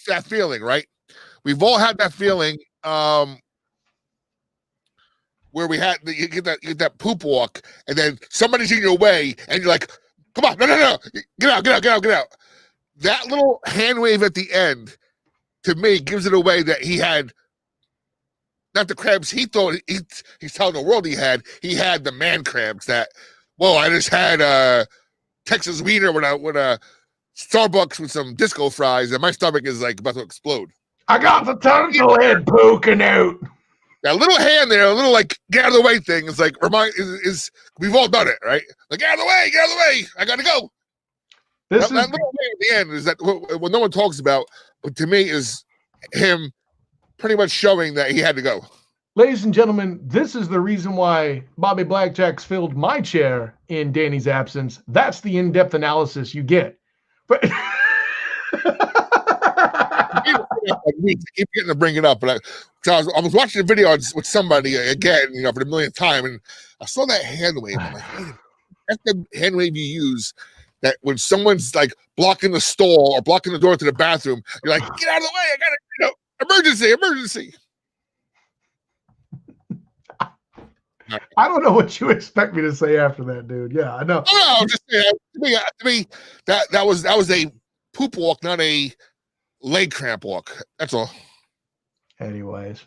that feeling, right? We've all had that feeling where you get that poop walk, and then somebody's in your way, and you're like, "Come on, no, get out!" That little hand wave at the end, to me, gives it away that he had not the crabs he thought he's telling the world he had the man crabs that, whoa, I just had a Texas wiener with a Starbucks with some disco fries, and my stomach is like about to explode.
I got the turtle head poking out.
That little hand there, a little like get out of the way thing is like is we've all done it, right? Like get out of the way, I gotta go. That little way at the end is that what no one talks about, but to me is him pretty much showing that he had to go.
Ladies and gentlemen, this is the reason why Bobby Blackjacks filled my chair in Danny's absence. That's the in-depth analysis you get. But
I keep getting to bring it up, but I was watching a video with somebody again, for the millionth time, and I saw that hand wave. I'm like, hey, that's the hand wave you use. That when someone's like blocking the stall or blocking the door to the bathroom, you're like, get out of the way! I gotta, emergency.
I don't know what you expect me to say after that, dude. Yeah, I know.
No, I'm just saying. To me, that was a poop walk, not a leg cramp walk. That's all.
Anyways,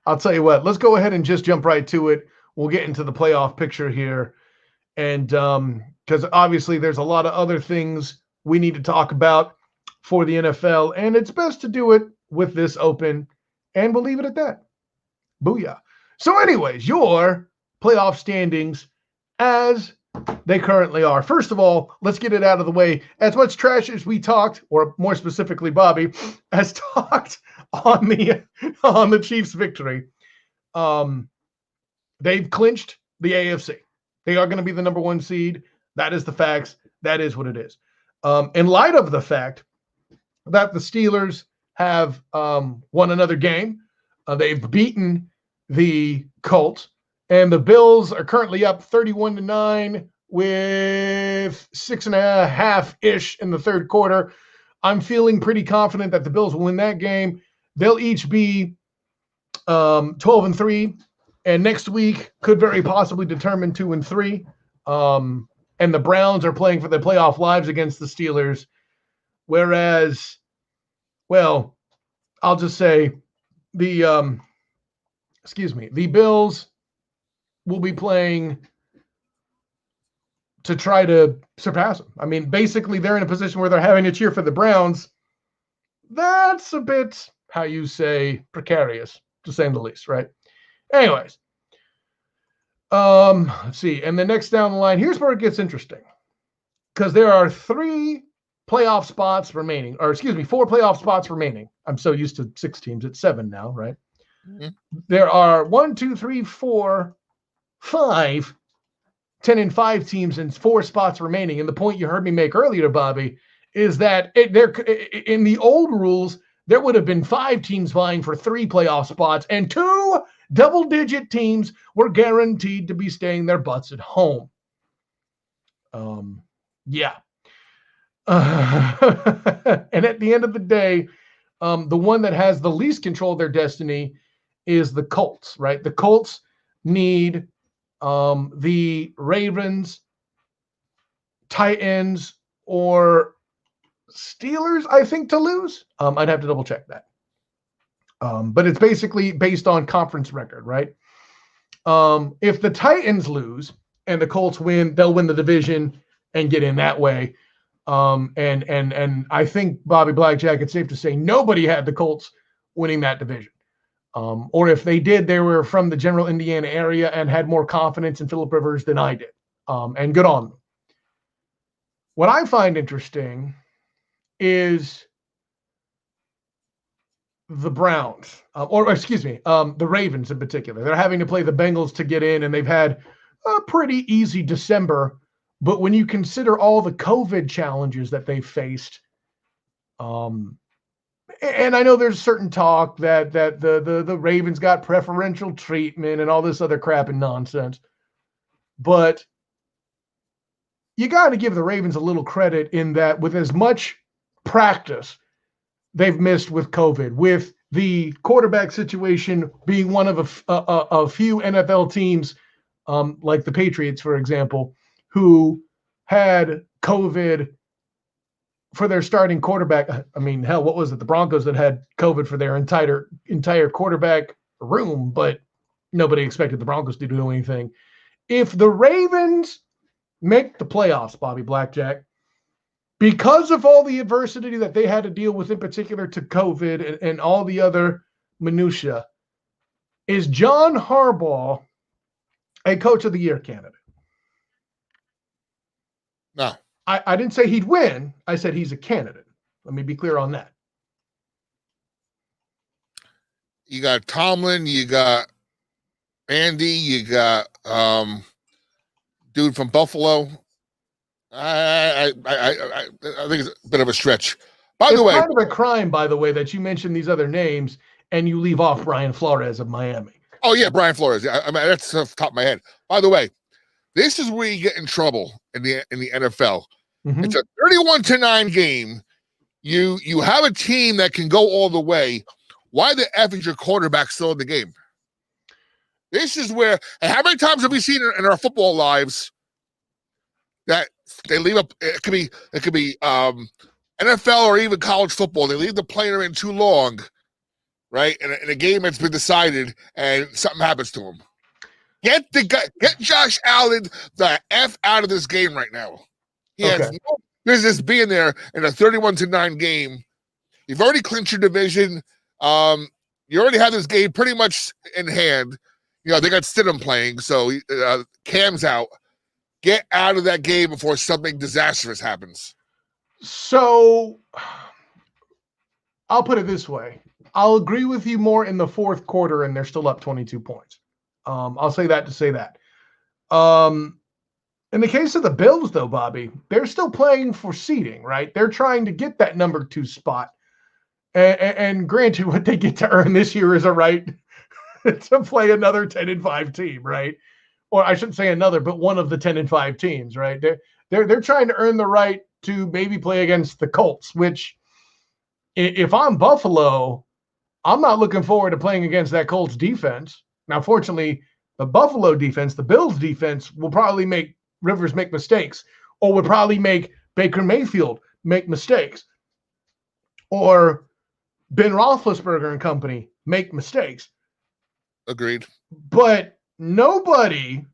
I'll tell you what. Let's go ahead and just jump right to it. We'll get into the playoff picture here, and because obviously there's a lot of other things we need to talk about for the NFL, and it's best to do it with this open, and we'll leave it at that. Booyah. So anyways, your playoff standings as they currently are. First of all, let's get it out of the way. As much trash as we talked, or more specifically Bobby, has talked on the Chiefs' victory, they've clinched the AFC. They are going to be the number one seed. That is the facts. That is what it is. In light of the fact that the Steelers have won another game, they've beaten the Colts, and the Bills are currently up 31-9 with 6.5-ish in the third quarter. I'm feeling pretty confident that the Bills will win that game. They'll each be 12-3, and next week could very possibly determine 2-3. And the Browns are playing for their playoff lives against the Steelers, whereas, well, I'll just say the Bills will be playing to try to surpass them. I mean, basically, they're in a position where they're having to cheer for the Browns. That's a bit, how you say, precarious, to say the least, right? Anyways, let's see. And the next down the line, here's where it gets interesting, because there are 4 playoff spots remaining. I'm so used to 6 teams. It's 7 now, right? Mm-hmm. There are 1, 2, 3, 4, 5 10-5 teams and 4 spots remaining. And the point you heard me make earlier, Bobby, is that in the old rules, there would have been 5 teams vying for 3 playoff spots, and 2 double-digit teams were guaranteed to be staying their butts at home. Yeah. And at the end of the day, the one that has the least control of their destiny is the Colts, right? The Colts need the Ravens, Titans, or Steelers, I think, to lose. I'd have to double check that. But it's basically based on conference record, right? If the Titans lose and the Colts win, they'll win the division and get in that way. And I think, Bobby Blackjack, it's safe to say nobody had the Colts winning that division. Or if they did, they were from the general Indiana area and had more confidence in Phillip Rivers than I did. And good on them. What I find interesting is the Browns, the Ravens in particular. They're having to play the Bengals to get in, and they've had a pretty easy December. But when you consider all the COVID challenges that they faced, and I know there's certain talk that the Ravens got preferential treatment and all this other crap and nonsense, but you got to give the Ravens a little credit in that with as much practice they've missed with COVID, with the quarterback situation being one of a few NFL teams, like the Patriots, for example, who had COVID for their starting quarterback. I mean, hell, what was it? The Broncos that had COVID for their entire quarterback room, but nobody expected the Broncos to do anything. If the Ravens make the playoffs, Bobby Blackjack, because of all the adversity that they had to deal with, in particular to COVID and all the other minutia, is John Harbaugh a Coach of the Year candidate?
No.
I didn't say he'd win. I said he's a candidate. Let me be clear on that.
You got Tomlin, you got Andy, you got dude from Buffalo. I think it's a bit of a stretch. By the way,
it's kind of a crime, by the way, that you mention these other names and you leave off Brian Flores of Miami.
Oh yeah, Brian Flores. I mean, that's off the top of my head. By the way, this is where you get in trouble in the NFL. Mm-hmm. It's a 31-9 game. You have a team that can go all the way. Why the F is your quarterback still in the game? This is where, and how many times have we seen in our football lives that they leave up? It could be NFL or even college football. They leave the player in too long, right? In a game that's been decided, and something happens to him. Get Josh Allen the F out of this game right now. He has no business being there in a 31-9 game. You've already clinched your division. You already have this game pretty much in hand. You know, they got Stidham playing, so Cam's out. Get out of that game before something disastrous happens.
So I'll put it this way. I'll agree with you more in the fourth quarter, and they're still up 22 points. I'll say that to say that. In the case of the Bills, though, Bobby, they're still playing for seeding, right? They're trying to get that number 2 spot. And granted, what they get to earn this year is a right to play another 10-5 team, right? Or I shouldn't say another, but one of the 10-5 teams, right? They're trying to earn the right to maybe play against the Colts, which if I'm Buffalo, I'm not looking forward to playing against that Colts defense. Now, fortunately, the Buffalo defense, the Bills defense, will probably make Rivers make mistakes, or would probably make Baker Mayfield make mistakes, or Ben Roethlisberger and company make mistakes.
Agreed.
But nobody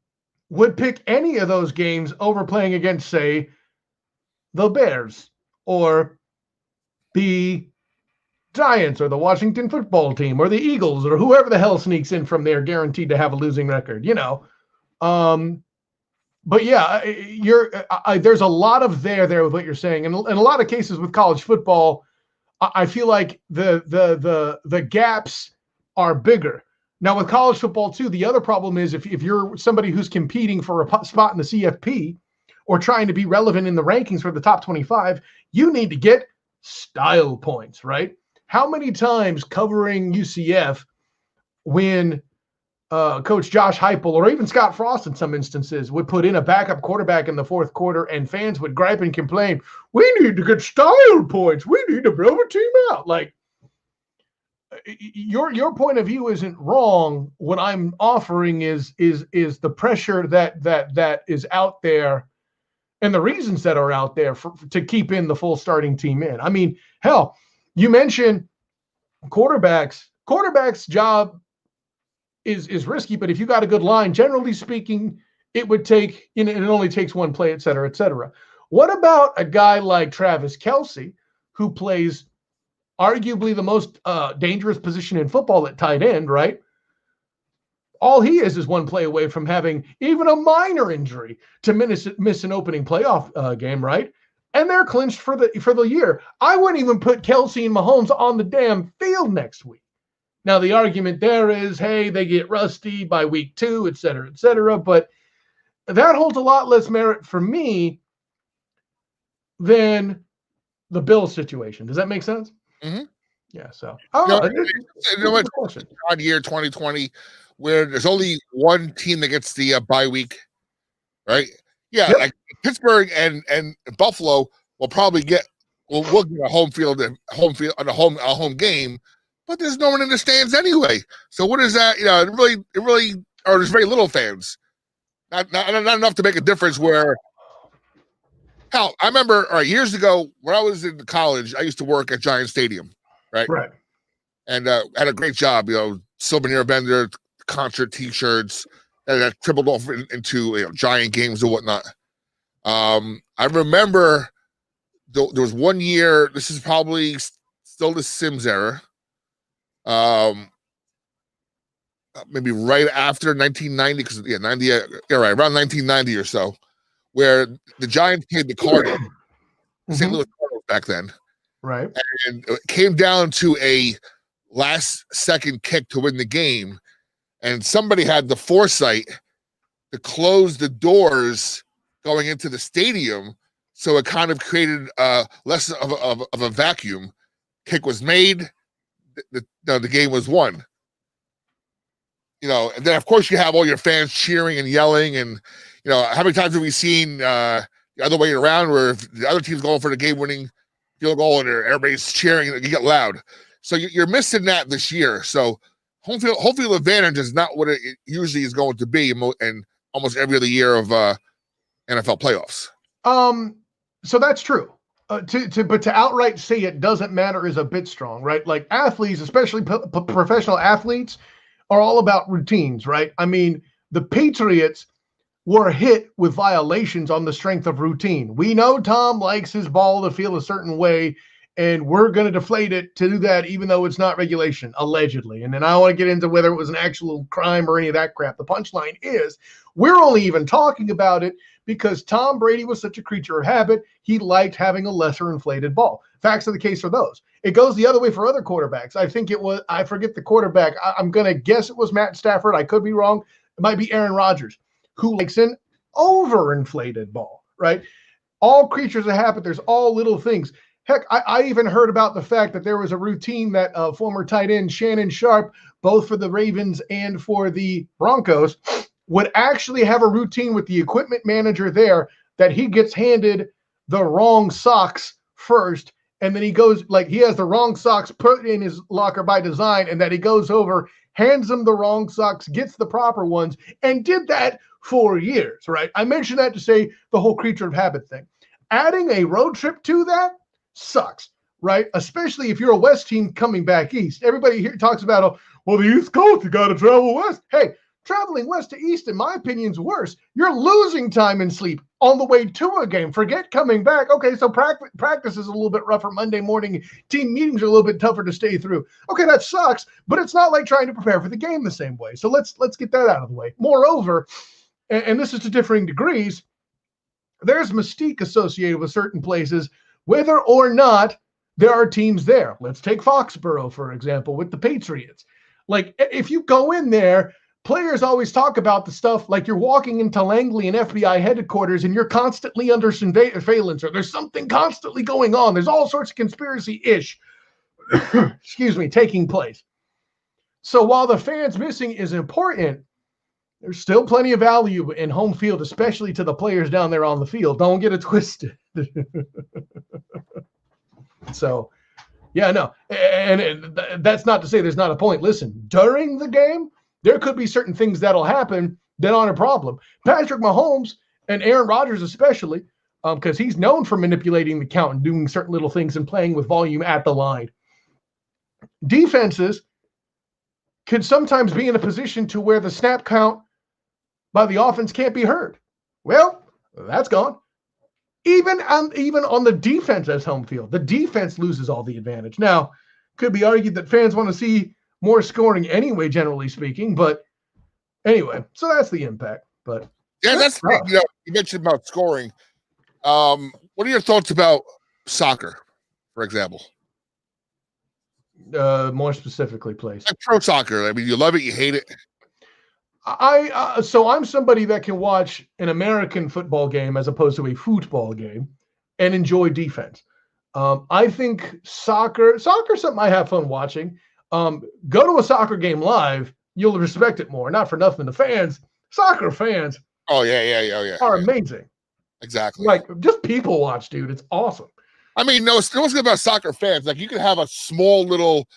would pick any of those games over playing against, say, the Bears or the Giants or the Washington football team or the Eagles or whoever the hell sneaks in from there guaranteed to have a losing record, you know. But yeah, there's a lot of there with what you're saying. And in a lot of cases with college football, I feel like the gaps are bigger. Now with college football too, the other problem is if you're somebody who's competing for a spot in the CFP or trying to be relevant in the rankings for the top 25, you need to get style points, right? How many times covering UCF when Coach Josh Heupel or even Scott Frost in some instances would put in a backup quarterback in the fourth quarter and fans would gripe and complain, we need to get style points. We need to build a team out. Like, your point of view isn't wrong. What I'm offering is the pressure that is out there and the reasons that are out there to keep in the full starting team in. I mean, hell, you mentioned quarterback's job is risky, but if you got a good line, generally speaking, it would take, it only takes one play, et cetera, et cetera. What about a guy like Travis Kelce, who plays arguably the most dangerous position in football at tight end, right? All he is one play away from having even a minor injury to miss an opening playoff game, right? And they're clinched for the year. I wouldn't even put Kelce and Mahomes on the damn field next week. Now, the argument there is, hey, they get rusty by week 2, et cetera, but that holds a lot less merit for me than the Bills situation. Does that make sense?
Mm-hmm.
Yeah, so.
It's odd year 2020 where there's only one team that gets the bye week, right? Yeah, yep. Like Pittsburgh and Buffalo will probably get a home game, but there's no one in the stands anyway. So what is that? It really, or there's very little fans. Not enough to make a difference. Where, hell, I remember years ago when I was in college, I used to work at Giant Stadium, right?
Right.
And had a great job. Souvenir vendor, concert T-shirts, and that trickled off into Giant games and whatnot. I remember there was one year. This is probably still the Sims era. Maybe right after 1990, because around 1990 or so, where the Giants played the Cardinals, St. Louis Cardinals back then,
right?
And it came down to a last-second kick to win the game, and somebody had the foresight to close the doors going into the stadium, so it kind of created less of a vacuum. Kick was made. The game was won. And then of course you have all your fans cheering and yelling, and how many times have we seen the other way around, where if the other team's going for the game-winning field goal and everybody's cheering, you get loud. So you're missing that this year. So home field advantage is not what it usually is going to be, and almost every other year of NFL playoffs.
So that's true. But to outright say it doesn't matter is a bit strong, right? Like athletes, especially professional athletes, are all about routines, right? I mean, the Patriots were hit with violations on the strength of routine. We know Tom likes his ball to feel a certain way, and we're going to deflate it to do that, even though it's not regulation, allegedly. And then I don't want to get into whether it was an actual crime or any of that crap. The punchline is we're only even talking about it because Tom Brady was such a creature of habit. He liked having a lesser inflated ball. Facts of the case are those. It goes the other way for other quarterbacks. I think it was, I forget the quarterback. I'm going to guess it was Matt Stafford. I could be wrong. It might be Aaron Rodgers, who likes an overinflated ball, right? All creatures of habit. There's all little things. Heck, I even heard about the fact that there was a routine that former tight end Shannon Sharpe, both for the Ravens and for the Broncos, would actually have a routine with the equipment manager there that he gets handed the wrong socks first, and then he goes, like, he has the wrong socks put in his locker by design, and that he goes over, hands him the wrong socks, gets the proper ones, and did that for years, right? I mentioned that to say the whole creature of habit thing. Adding a road trip to that sucks, right? Especially if you're a West team coming back east. Everybody here talks about, oh, well, the East Coast, you got to travel west. Hey, traveling west to east, in my opinion, is worse. You're losing time and sleep on the way to a game. Forget coming back. Okay, so practice is a little bit rougher. Monday morning team meetings are a little bit tougher to stay through. Okay, that sucks, but it's not like trying to prepare for the game the same way. So let's get that out of the way. Moreover, and this is to differing degrees, there's mystique associated with certain places, whether or not there are teams there. Let's take Foxborough, for example, with the Patriots. Like if you go in there, players always talk about the stuff like you're walking into Langley and FBI headquarters and you're constantly under surveillance, or there's something constantly going on. There's all sorts of conspiracy-ish, excuse me, taking place. So while the fans missing is important, there's still plenty of value in home field, especially to the players down there on the field. Don't get it twisted. So, yeah, no. And that's not to say there's not a point. Listen, during the game, there could be certain things that'll happen that aren't a problem. Patrick Mahomes and Aaron Rodgers especially, because he's known for manipulating the count and doing certain little things and playing with volume at the line. Defenses can sometimes be in a position to where the snap count by the offense can't be heard. Well, that's gone. Even on the defense as home field, the defense loses all the advantage. Now, could be argued that fans want to see more scoring anyway, generally speaking. But anyway, so that's the impact. But
yeah, that's you mentioned about scoring. What are your thoughts about soccer, for example?
More specifically, please.
Like pro soccer. I mean, you love it, you hate it.
So I'm somebody that can watch an American football game as opposed to a football game and enjoy defense. I think soccer's something I have fun watching. Go to a soccer game live, you'll respect it more. Not for nothing. The soccer fans are amazing.
Exactly.
Like, just people watch, dude. It's awesome.
I mean, no, it's what's good about soccer fans. Like, you can have a small little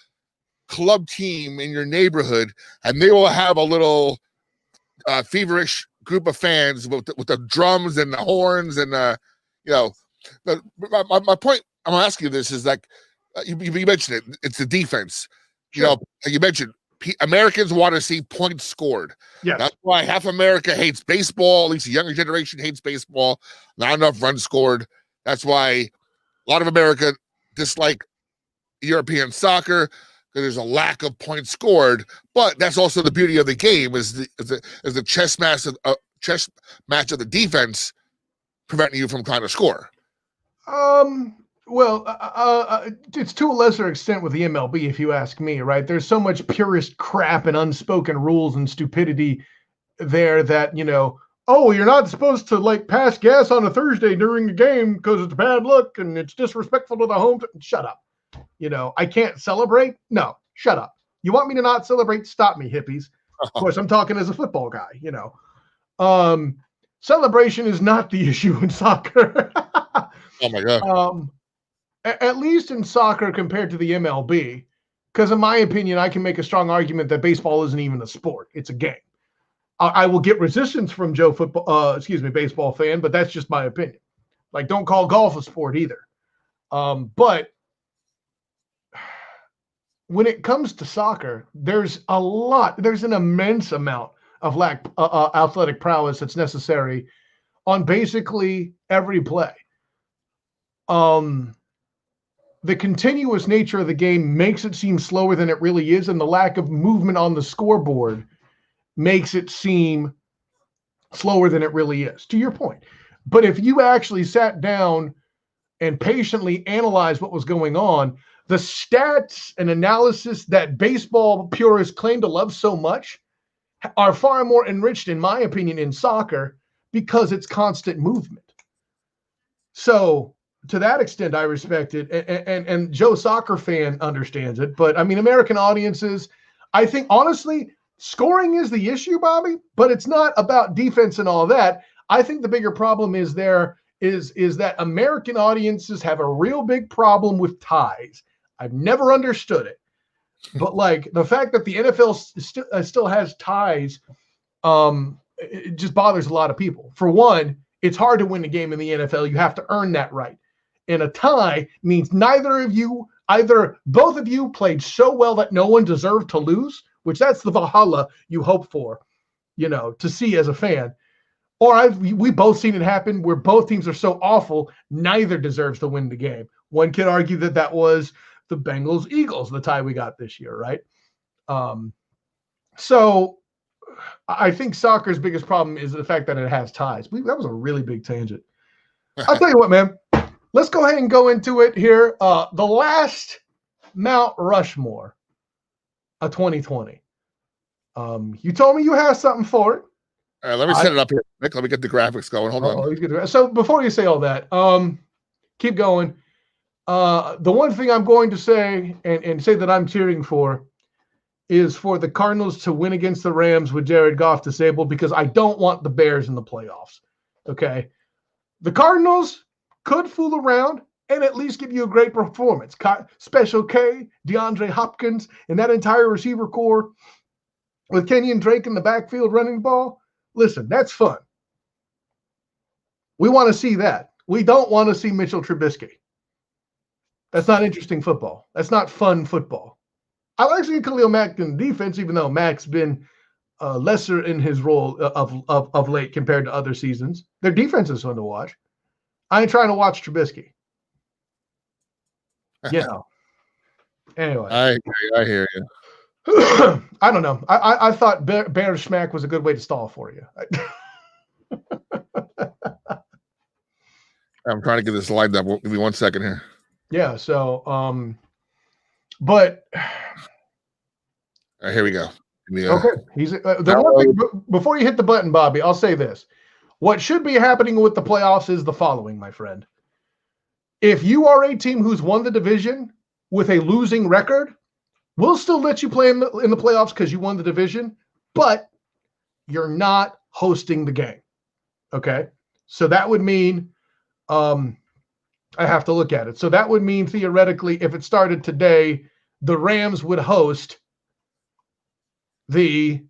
club team in your neighborhood, and they will have a little feverish group of fans with the drums and the horns and my point. I'm gonna ask you this is like you mentioned it. It's the defense.
Sure.
You know, you mentioned Americans want to see points scored.
Yeah,
that's why half America hates baseball. At least the younger generation hates baseball. Not enough runs scored. That's why a lot of America dislike European soccer. There's a lack of points scored, but that's also the beauty of the game is the chess match of the defense preventing you from trying to score.
Well, it's to a lesser extent with the MLB, if you ask me. Right? There's so much purist crap and unspoken rules and stupidity there that you're not supposed to like pass gas on a Thursday during the game because it's bad luck and it's disrespectful to the home. Shut up. I can't celebrate? No, shut up. You want me to not celebrate? Stop me, hippies. Of course, I'm talking as a football guy, Celebration is not the issue in soccer.
Oh, my God.
At least in soccer compared to the MLB, because in my opinion, I can make a strong argument that baseball isn't even a sport. It's a game. I will get resistance from baseball fan, but that's just my opinion. Like, don't call golf a sport either. But when it comes to soccer, there's an immense amount of athletic prowess that's necessary on basically every play. The continuous nature of the game makes it seem slower than it really is, and the lack of movement on the scoreboard makes it seem slower than it really is, to your point. But if you actually sat down and patiently analyzed what was going on, the stats and analysis that baseball purists claim to love so much are far more enriched, in my opinion, in soccer because it's constant movement. So to that extent, I respect it. And Joe, soccer fan, understands it. But I mean, American audiences, I think, honestly, scoring is the issue, Bobby, but it's not about defense and all that. I think the bigger problem is that American audiences have a real big problem with ties. I've never understood it, but like the fact that the NFL still has ties, it just bothers a lot of people. For one, it's hard to win a game in the NFL. You have to earn that right. And a tie means both of you played so well that no one deserved to lose, which that's the Valhalla you hope for, to see as a fan. Or we both seen it happen where both teams are so awful, neither deserves to win the game. One could argue that was the Bengals-Eagles, the tie we got this year, right? So I think soccer's biggest problem is the fact that it has ties. That was a really big tangent. I'll tell you what, man. Let's go ahead and go into it here. The last Mount Rushmore a 2020. You told me you had something for it.
All right, let me set it up here, Nick. Let me get the graphics going. Hold on.
He's good. So before you say all that, keep going. The one thing I'm going to say and say that I'm cheering for is for the Cardinals to win against the Rams with Jared Goff disabled, because I don't want the Bears in the playoffs. Okay. The Cardinals could fool around and at least give you a great performance. Special K, DeAndre Hopkins, and that entire receiver core with Kenyon Drake in the backfield running the ball. Listen, that's fun. We want to see that. We don't want to see Mitchell Trubisky. That's not interesting football. That's not fun football. I like seeing Khalil Mack in defense, even though Mack's been lesser in his role of late compared to other seasons. Their defense is fun to watch. I ain't trying to watch Trubisky. You know. Anyway.
I hear you.
I don't know. I thought Bear Schmack was a good way to stall for you.
I'm trying to get this lined up. Give me 1 second here.
Yeah. So, but
here we go.
Okay. He's the one thing, before you hit the button, Bobby, I'll say this. What should be happening with the playoffs is the following, my friend. If you are a team who's won the division with a losing record, we'll still let you play in the playoffs because you won the division, but you're not hosting the game. Okay? So that would mean I have to look at it. So that would mean theoretically, if it started today, the Rams would host I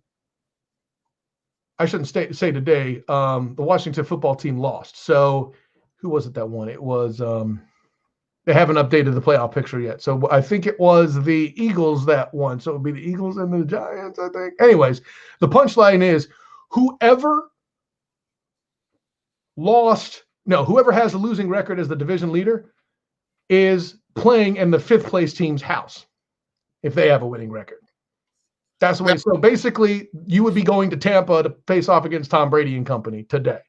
shouldn't say today, the Washington football team lost. So who was it that won? It was they haven't updated the playoff picture yet. So I think it was the Eagles that won. So it would be the Eagles and the Giants, I think. Anyways, the punchline is whoever has a losing record as the division leader is playing in the fifth place team's house if they have a winning record. That's the way. So basically, you would be going to Tampa to face off against Tom Brady and company today.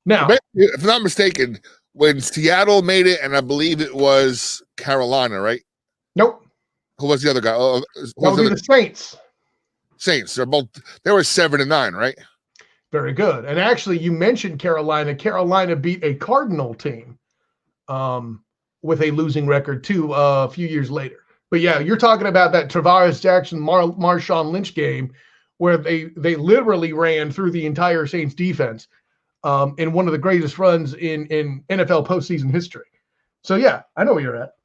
Now,
if I'm not mistaken, when Seattle made it, and I believe it was Carolina, right?
Nope.
Who was the other guy?
That would be the Saints.
Saints. They were 7-9, right?
Very good. And actually, you mentioned Carolina. Carolina beat a Cardinal team with a losing record too a few years later. But yeah, you're talking about that Travaris Jackson, Marshawn Lynch game where they literally ran through the entire Saints defense in one of the greatest runs in NFL postseason history. So yeah, I know where you're at.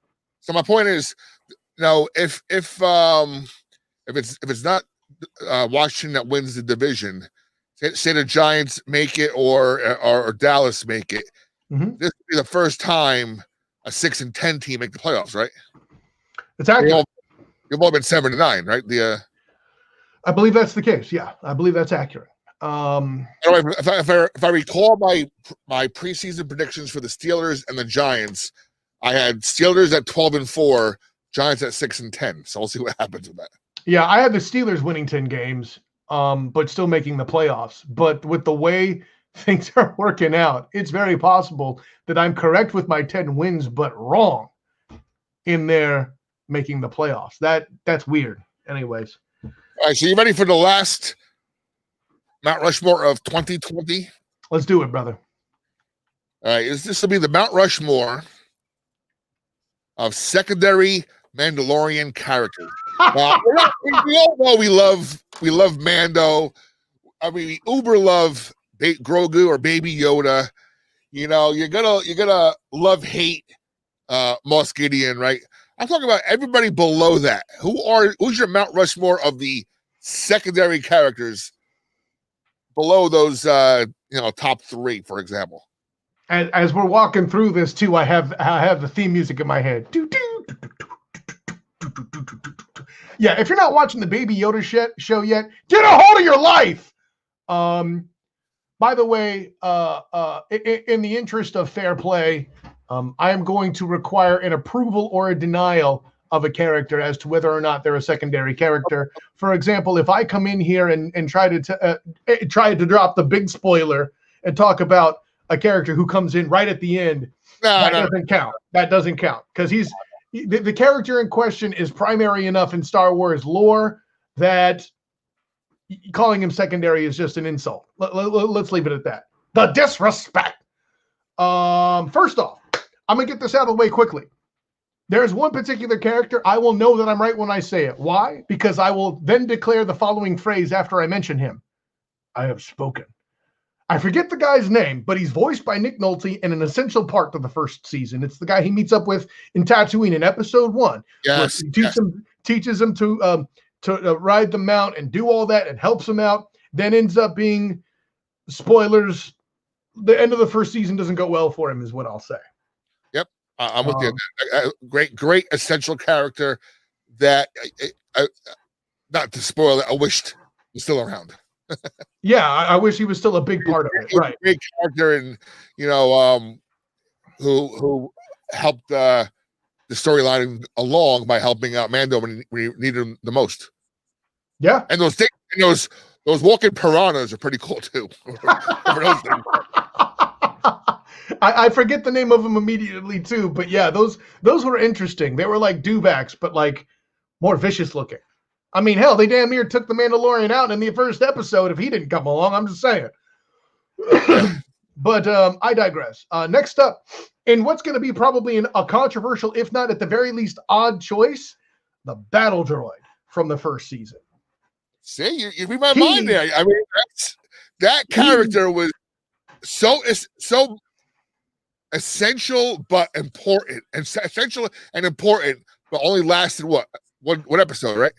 So my point is, if it's not Washington that wins the division, say the Giants make it or Dallas make it, this would be the first time a 6-10 team make the playoffs, right?
It's accurate.
You've all been 7-9, right?
I believe that's the case. Yeah, I believe that's accurate.
If I recall my preseason predictions for the Steelers and the Giants, I had Steelers at 12-4, Giants at 6-10. So we'll see what happens with that.
Yeah, I had the Steelers winning 10 games, but still making the playoffs. But with the way things are working out, it's very possible that I'm correct with my 10 wins, but wrong in there making the playoffs. That's weird. Anyways.
All right, so you ready for the last Mount Rushmore of 2020?
Let's do it, brother.
All right, this will be the Mount Rushmore of secondary Mandalorian characters. We all know we love Mando. I mean, we uber love Grogu or Baby Yoda. You're gonna love hate Moff Gideon, right? I'm talking about everybody below that. Who's your Mount Rushmore of the secondary characters below those top 3, for example?
And as we're walking through this too, I have the theme music in my head. Yeah, if you're not watching the Baby Yoda show yet, get a hold of your life. By the way, in the interest of fair play, I am going to require an approval or a denial of a character as to whether or not they're a secondary character. For example, if I come in here and try to drop the big spoiler and talk about a character who comes in right at the end, that doesn't count. That doesn't count because the character in question is primary enough in Star Wars lore that calling him secondary is just an insult. Let's leave it at that. The disrespect. First off, I'm going to get this out of the way quickly. There's one particular character I will know that I'm right when I say it. Why? Because I will then declare the following phrase after I mention him. I have spoken. I forget the guy's name, but he's voiced by Nick Nolte and an essential part of the first season. It's the guy he meets up with in Tatooine in episode 1.
Yes.
He teaches him to ride the mount and do all that and helps him out. Then ends up being, spoilers, the end of the first season doesn't go well for him is what I'll say.
I'm with you. Great essential character that, not to spoil it, I wished was still around.
Yeah, I wish he was still a big part of it. Right.
Great character, and who helped the storyline along by helping out Mando when he needed him the most.
Yeah,
and those things, those walking piranhas are pretty cool too.
I forget the name of them immediately too, but yeah, those were interesting. They were like dewbacks, but like more vicious looking. I mean, hell, they damn near took the Mandalorian out in the first episode if he didn't come along. I'm just saying. But I digress. Next up, in what's going to be probably a controversial, if not at the very least odd choice, the battle droid from the first season.
See, you read my mind there. I mean, that character was so essential but important, and essential and important, but only lasted one episode, right?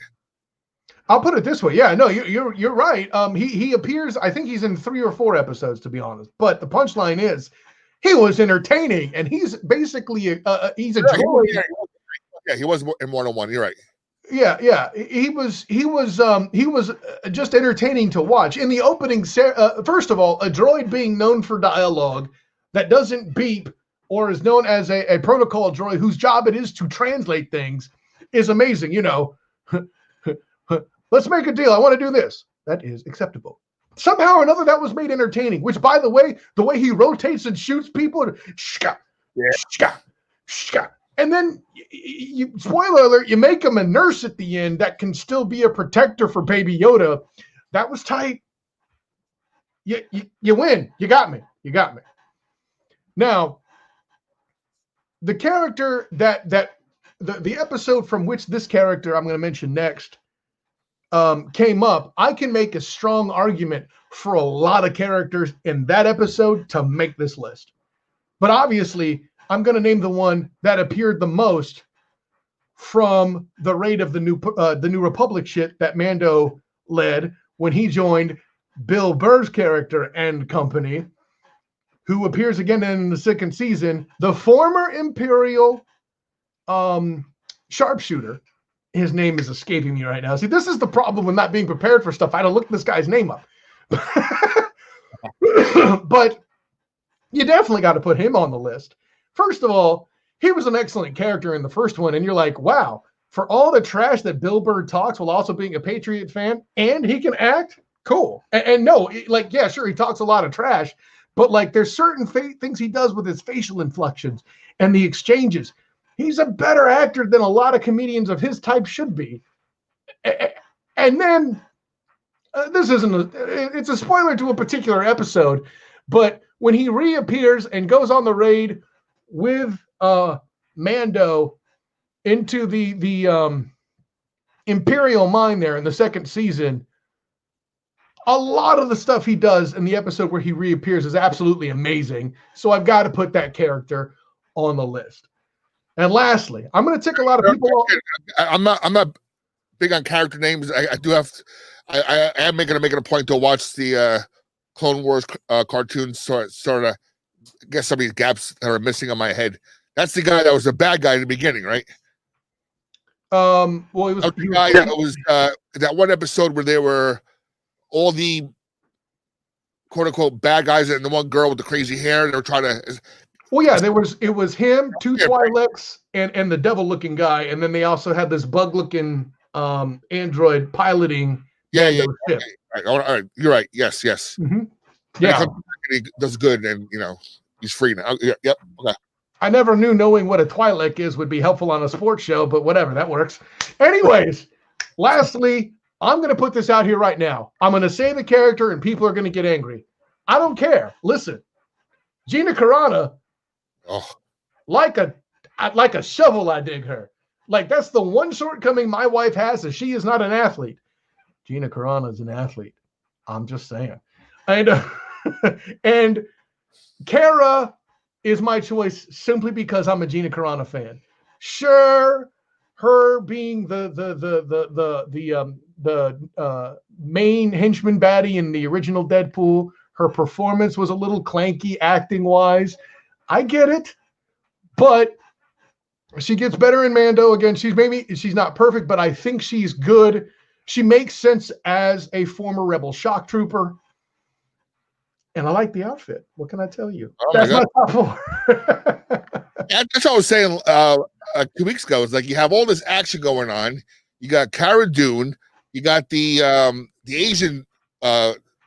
I'll put it this way. Yeah, no, you're right. He appears, I think he's in 3 or 4 episodes, to be honest. But the punchline is, he was entertaining, and he's basically he's a droid.
Yeah, he was in 101. You're right.
Yeah. He was just entertaining to watch. In the opening, first of all, a droid being known for dialogue that doesn't beep or is known as a protocol droid whose job it is to translate things is amazing. Let's make a deal. I want to do this. That is acceptable. Somehow or another, that was made entertaining, which, by the way he rotates and shoots people, and then, spoiler alert, you make him a nurse at the end that can still be a protector for Baby Yoda. That was tight. You win. You got me. Now, the character the episode from which this character I'm going to mention next came up, I can make a strong argument for a lot of characters in that episode to make this list. But obviously, I'm going to name the one that appeared the most from the raid of the New Republic shit that Mando led when he joined Bill Burr's character and company, who appears again in the second season, the former Imperial sharpshooter. His name is escaping me right now. See, this is the problem with not being prepared for stuff. I don't look this guy's name up. But you definitely got to put him on the list. First of all, he was an excellent character in the first one, and you're like, wow, for all the trash that Bill Burr talks while also being a Patriot fan, and he can act, cool. And no, like, yeah, sure, he talks a lot of trash, but like there's certain things he does with his facial inflections and the exchanges. He's a better actor than a lot of comedians of his type should be. And then, this it's a spoiler to a particular episode, but when he reappears and goes on the raid with Mando into the Imperial mine there in the second season, a lot of the stuff he does in the episode where he reappears is absolutely amazing. So I've got to put that character on the list. And lastly, I'm going to tick a lot of people off.
I'm not big on character names. I do have to, I am going to make it a point to watch the Clone Wars cartoons, sort of get some of these gaps that are missing on my head. That's the guy that was a bad guy in the beginning, right?
Well, he was
the guy that was that one episode where there were all the quote unquote bad guys and the one girl with the crazy hair. They were trying to.
Well, yeah, it was him, two Twi'leks, and the devil-looking guy, and then they also had this bug-looking android piloting.
Yeah. All right, you're right. Yes.
Mm-hmm. Yeah,
he does good, and he's free now. Yep. Okay.
I never knew knowing what a Twi'lek is would be helpful on a sports show, but whatever, that works. Anyways, lastly, I'm going to put this out here right now. I'm going to say the character and people are going to get angry. I don't care. Listen, Gina Carano, like a shovel, I dig her. Like, that's the one shortcoming my wife has, is she is not an athlete. Gina Carano is an athlete. I'm just saying. And Kara is my choice simply because I'm a Gina Carano fan. Sure, her being the main henchman baddie in the original Deadpool, her performance was a little clanky acting wise. I get it, but she gets better in Mando. Again, she's not perfect, but I think she's good. She makes sense as a former Rebel shock trooper. And I like the outfit. What can I tell you? That's my top 4.
That's what I was saying 2 weeks ago. It's like you have all this action going on. You got Cara Dune. You got the Asian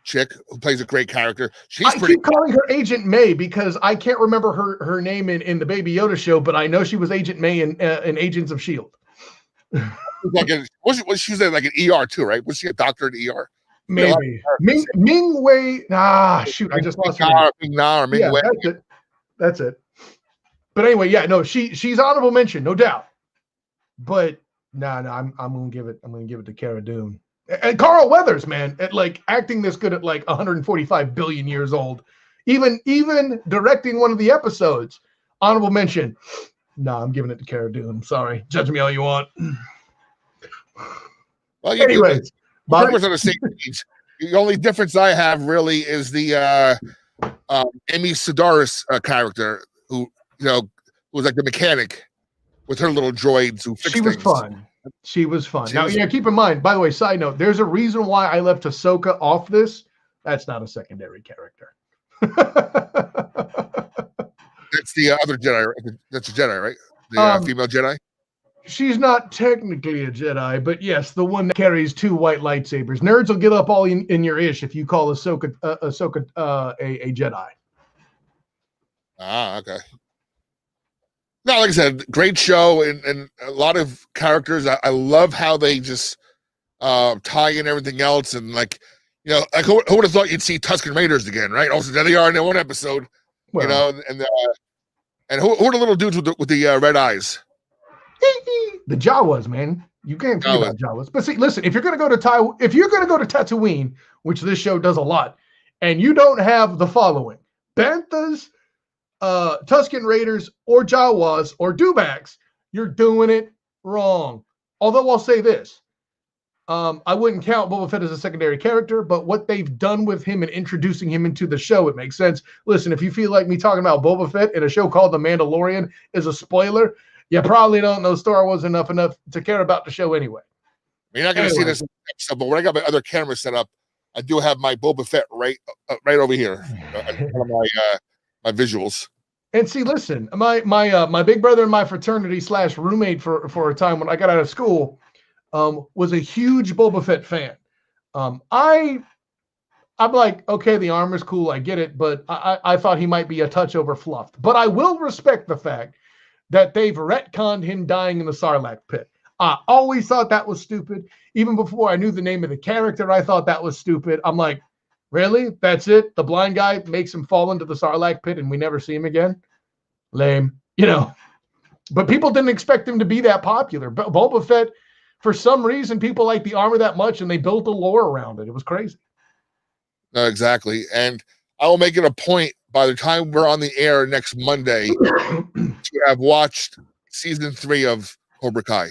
chick who plays a great character.
I keep calling her Agent May because I can't remember her name in the Baby Yoda show, but I know she was Agent May in Agents of S.H.I.E.L.D.
Was she like an ER too, right? Was she a doctor in ER?
Maybe. Ming Wei. I just lost her name.
Ming Wei.
That's it. But anyway, yeah, no, she's honorable mention, no doubt. But I'm gonna give it to Cara Dune. And Carl Weathers, man, at like acting this good at like 145 billion years old, even directing one of the episodes. Honorable mention. I'm giving it to Cara Dune. Sorry, judge me all you want.
Well,
anyways,
Bobby was on the same page. The only difference I have really is the Amy Sedaris character, who was like the mechanic with her little droids who fixed things.
She was fun. Now, keep in mind, by the way, side note, there's a reason why I left Ahsoka off this. That's not a secondary character.
That's the other Jedi. That's a Jedi, right? The female Jedi?
She's not technically a Jedi, but yes, the one that carries 2 white lightsabers. Nerds will get up all in your ish if you call Ahsoka a Jedi.
Okay. No, like I said, great show and a lot of characters. I love how they just tie in everything else, and like who would have thought you'd see Tusken Raiders again, right? Also, there they are in that one episode, and who are the little dudes with the red eyes?
The Jawas, man. You can't forget about Jawas. But see, listen, if you're gonna go to Tatooine, which this show does a lot, and you don't have the following: Banthas, Tusken Raiders, or Jawas, or Dewbacks, you're doing it wrong. Although I'll say this. I wouldn't count Boba Fett as a secondary character, but what they've done with him and introducing him into the show, it makes sense. Listen, if you feel like me talking about Boba Fett in a show called The Mandalorian is a spoiler, you probably don't know Star Wars enough to care about the show anyway.
You're not going to see this episode, but when I got my other camera set up, I do have my Boba Fett right over here. My visuals.
And see, listen, my big brother in my fraternity / roommate for a time when I got out of school was a huge Boba Fett fan. I'm like, okay, the armor's cool, I get it, but I thought he might be a touch overfluffed. But I will respect the fact that they've retconned him dying in the Sarlacc pit. I always thought that was stupid. Even before I knew the name of the character, I thought that was stupid. I'm like, really? That's it? The blind guy makes him fall into the Sarlacc pit and we never see him again? Lame. But people didn't expect him to be that popular. But Boba Fett, for some reason, people like the armor that much and they built a lore around it. It was crazy.
No, exactly. And I will make it a point by the time we're on the air next Monday to have watched season 3 of Cobra Kai.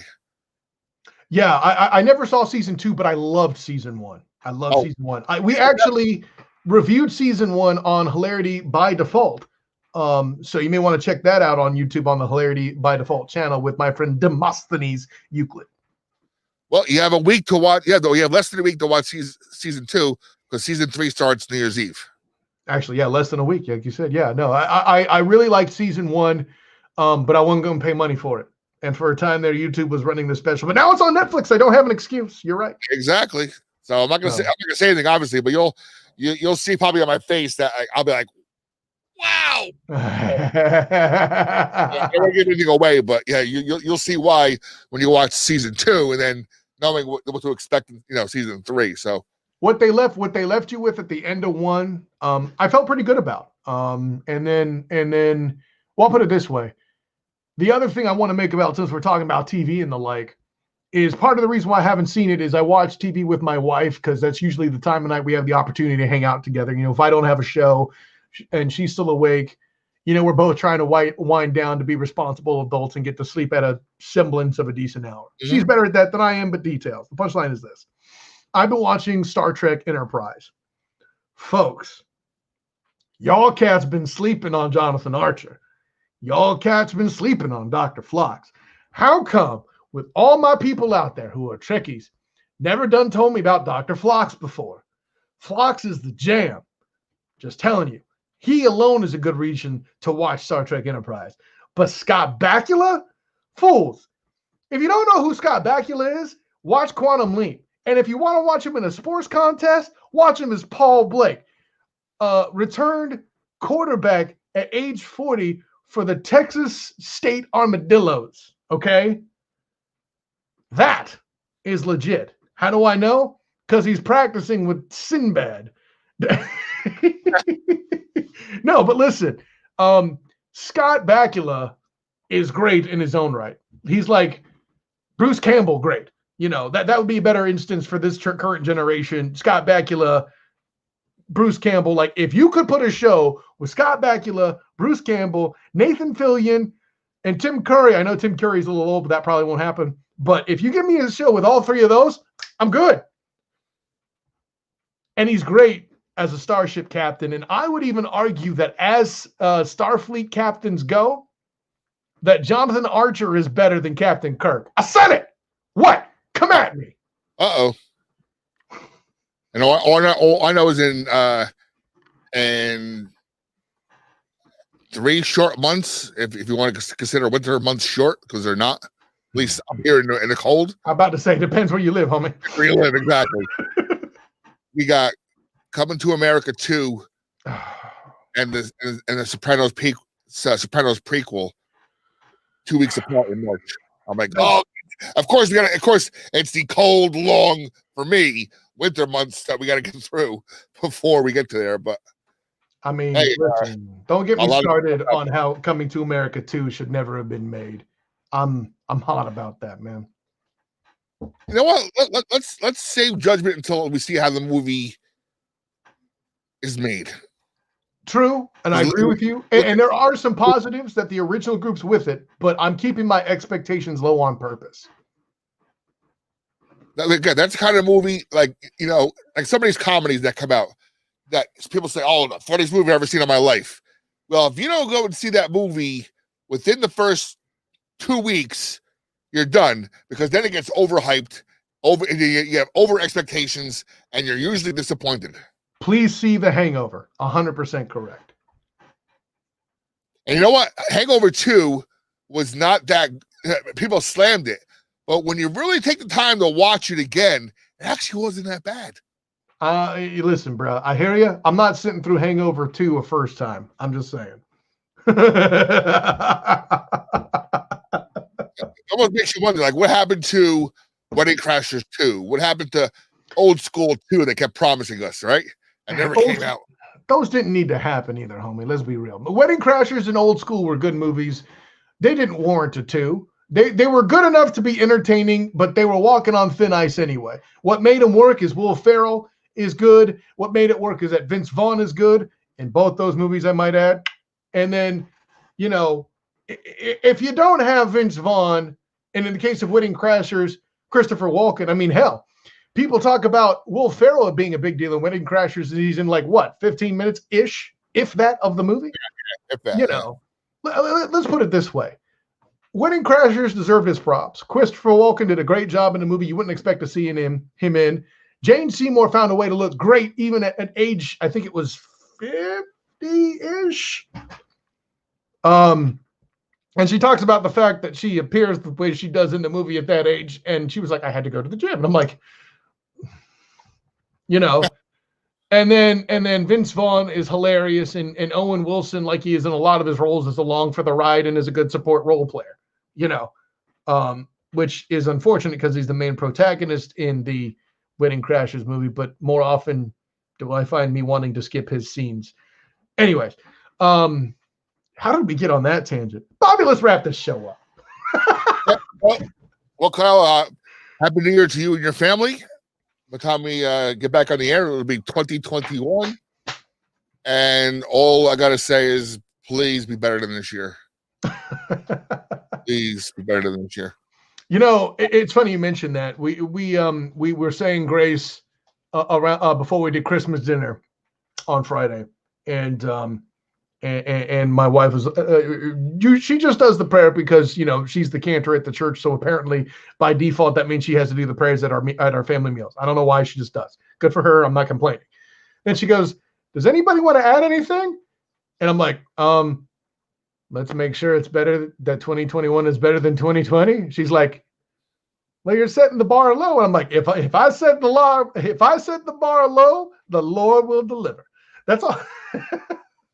Yeah, I never saw season 2, but I loved season 1. I loved season 1. We actually reviewed season 1 on Hilarity by Default. So you may want to check that out on YouTube on the Hilarity by Default channel with my friend Demosthenes Euclid.
Well, you have a week to watch. Yeah, though you have less than a week to watch season 2 because season 3 starts New Year's Eve. Actually,
yeah, less than a week, like you said. Yeah, no, I really liked season 1, but I wasn't going to pay money for it. And for a time there, YouTube was running the special, but now it's on Netflix. I don't have an excuse. You're right.
Exactly. So I'm not going to say anything, obviously, but you'll see probably on my face that I'll be like, wow. I don't give anything away, but yeah, you'll see why when you watch season 2 and then knowing what to expect in season 3. So
what they left you with at the end of 1, I felt pretty good about. And then well, I'll put it this way. The other thing I want to make about, since we're talking about TV and the like, is part of the reason why I haven't seen it is I watch TV with my wife, because that's usually the time of night we have the opportunity to hang out together. If I don't have a show and she's still awake, we're both trying to wind down to be responsible adults and get to sleep at a semblance of a decent hour. Mm-hmm. She's better at that than I am, but details. The punchline is this. I've been watching Star Trek Enterprise. Folks, y'all cats been sleeping on Jonathan Archer. Y'all cats been sleeping on Dr. Phlox. How come, with all my people out there who are Trekkies, never done told me about Dr. Phlox before? Phlox is the jam. Just telling you. He alone is a good reason to watch Star Trek Enterprise. But Scott Bakula? Fools. If you don't know who Scott Bakula is, watch Quantum Leap. And if you want to watch him in a sports contest, watch him as Paul Blake, returned quarterback at age 40 for the Texas State Armadillos. Okay? That is legit. How do I know? Because he's practicing with Sinbad. No, but listen, Scott Bakula is great in his own right. He's like Bruce Campbell, great. That would be a better instance for this current generation. Scott Bakula, Bruce Campbell. Like, if you could put a show with Scott Bakula, Bruce Campbell, Nathan Fillion, and Tim Curry. I know Tim Curry's a little old, but that probably won't happen. But if you give me a show with all three of those, I'm good. And he's great as a starship captain. And I would even argue that as Starfleet captains go, that Jonathan Archer is better than Captain Kirk. I said it. What? Come at me.
Uh-oh. And all I know is in 3 short months, if you want to consider winter months short, because they're not, at least up here in the cold.
I'm about to say, depends where you live, homie.
Where you live, exactly. We got Coming to America 2 and the Sopranos prequel 2 weeks apart in March. I'm like, oh, of course it's the cold, long, for me, winter months that we got to get through before we get to there. But
I mean, hey, listen, don't get me started on how Coming to America 2 should never have been made. I'm hot about that, man.
You know what? Let's save judgment until we see how the movie is made.
True, and I agree with you. And there are some positives that the original group's with it, but I'm keeping my expectations low on purpose.
That's the kind of movie, like some of these comedies that come out that people say, "Oh, the funniest movie I've ever seen in my life." Well, if you don't go and see that movie within the first 2 weeks, you're done, because then it gets overhyped, you have over expectations, and you're usually disappointed.
Please see The Hangover. 100% correct.
And you know what? Hangover 2 was not that. People slammed it, but when you really take the time to watch it again, it actually wasn't that bad.
Listen, bro, I hear you. I'm not sitting through Hangover 2 a first time. I'm just saying.
Almost makes you wonder, like, what happened to Wedding Crashers 2? What happened to Old School 2 they kept promising us, right? And never came out.
Those didn't need to happen either, homie. Let's be real. But Wedding Crashers and Old School were good movies. They didn't warrant a 2. They were good enough to be entertaining, but they were walking on thin ice anyway. What made them work is Will Ferrell is good. What made it work is that Vince Vaughn is good in both those movies, I might add. And then, if you don't have Vince Vaughn, and in the case of Wedding Crashers, Christopher Walken, I mean, hell, people talk about Will Ferrell being a big deal in Wedding Crashers, and he's in 15 minutes-ish, if that, of the movie?
Yeah, if that,
let's put it this way. Wedding Crashers deserved his props. Christopher Walken did a great job in the movie you wouldn't expect to see him in. Jane Seymour found a way to look great, even at an age, I think it was 50-ish. And she talks about the fact that she appears the way she does in the movie at that age. And she was like, I had to go to the gym. And I'm like, And then Vince Vaughn is hilarious, and Owen Wilson, like he is in a lot of his roles, is along for the ride and is a good support role player, which is unfortunate because he's the main protagonist in the Wedding Crashers movie, but more often do I find me wanting to skip his scenes. Anyways, how did we get on that tangent? Bobby, let's wrap this show up.
Well, Kyle, Happy New Year to you and your family. By the time we get back on the air, it'll be 2021. And all I got to say is please be better than this year. Please be better than this year.
It's funny you mentioned that. We were saying grace around before we did Christmas dinner on Friday, and my wife was she just does the prayer because she's the cantor at the church, so apparently by default that means she has to do the prayers at our family meals. I don't know why, she just does. Good for her. I'm not complaining. Then she goes, "Does anybody want to add anything?" And I'm like, let's make sure it's better, that 2021 is better than 2020. She's like, "Well, you're setting the bar low." And I'm like, if I set the bar low, the Lord will deliver. That's all.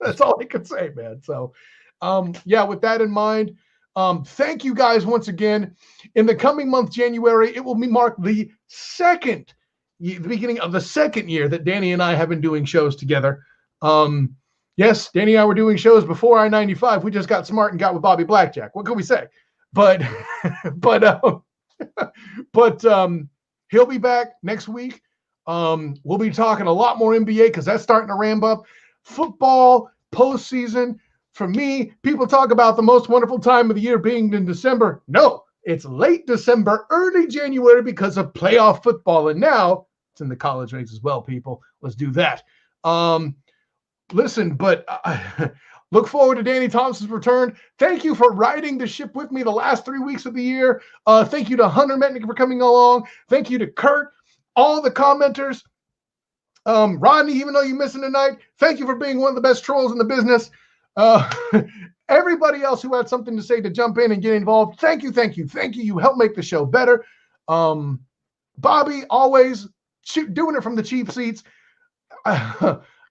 That's all I can say, man. So, with that in mind, thank you guys once again. In the coming month, January, it will mark the beginning of the second year that Danny and I have been doing shows together. Yes, Danny and I were doing shows before I-95. We just got smart and got with Bobby Blackjack. What can we say? But he'll be back next week. We'll be talking a lot more NBA because that's starting to ramp up. Football postseason. For me, people talk about the most wonderful time of the year being in December. No, it's late December, early January because of playoff football. And now it's in the college ranks as well, people. Let's do that. Listen, but look forward to Danny Thompson's return. Thank you for riding the ship with me the last 3 weeks of the year. Thank you to Hunter Metnick for coming along. Thank you to Kurt, all the commenters. Rodney, even though you're missing tonight, thank you for being one of the best trolls in the business. Everybody else who had something to say to jump in and get involved, thank you. You help make the show better. Bobby, always doing it from the cheap seats.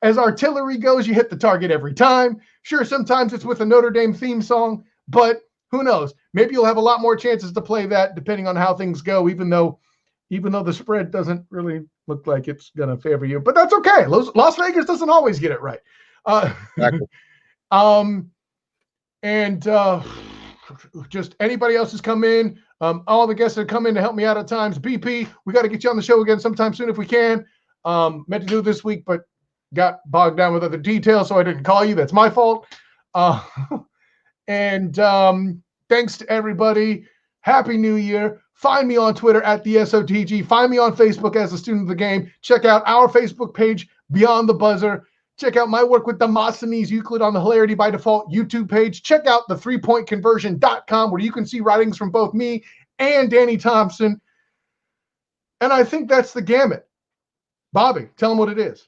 As artillery goes, you hit the target every time. Sure, sometimes it's with a Notre Dame theme song, but who knows? Maybe you'll have a lot more chances to play that depending on how things go, even though the spread doesn't really look like it's going to favor you. But that's okay. Las Vegas doesn't always get it right.
Exactly.
Just anybody else who's come in, all the guests that come in to help me out at times. BP, we got to get you on the show again sometime soon if we can. Meant to do it this week, but got bogged down with other details, so I didn't call you. That's my fault. Thanks to everybody. Happy New Year. Find me on Twitter at the SOTG. Find me on Facebook as a student of the game. Check out our Facebook page, Beyond the Buzzer. Check out my work with Demosthenes Euclid on the Hilarity by Default YouTube page. Check out the 3pointconversion.com where you can see writings from both me and Danny Thompson. And I think that's the gamut. Bobby, tell them what it is.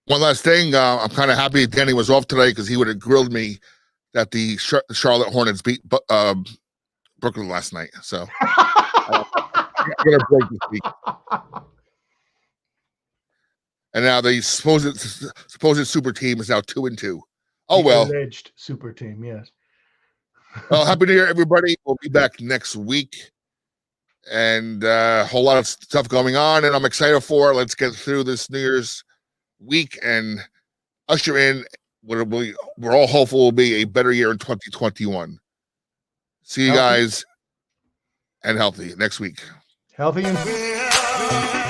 One last thing. I'm kind of happy Danny was off today because he would have grilled me that the Charlotte Hornets beat Brooklyn last night. So I'm going to break this week. And now the supposed super team is now 2-2. Oh, well.
Alleged super team, yes.
Well, Happy New Year, everybody. We'll be back next week. And a whole lot of stuff going on, and I'm excited for it. Let's get through this New Year's week and usher in what we're all hopeful will be a better year in 2021. See you guys, and healthy next week.
Healthy and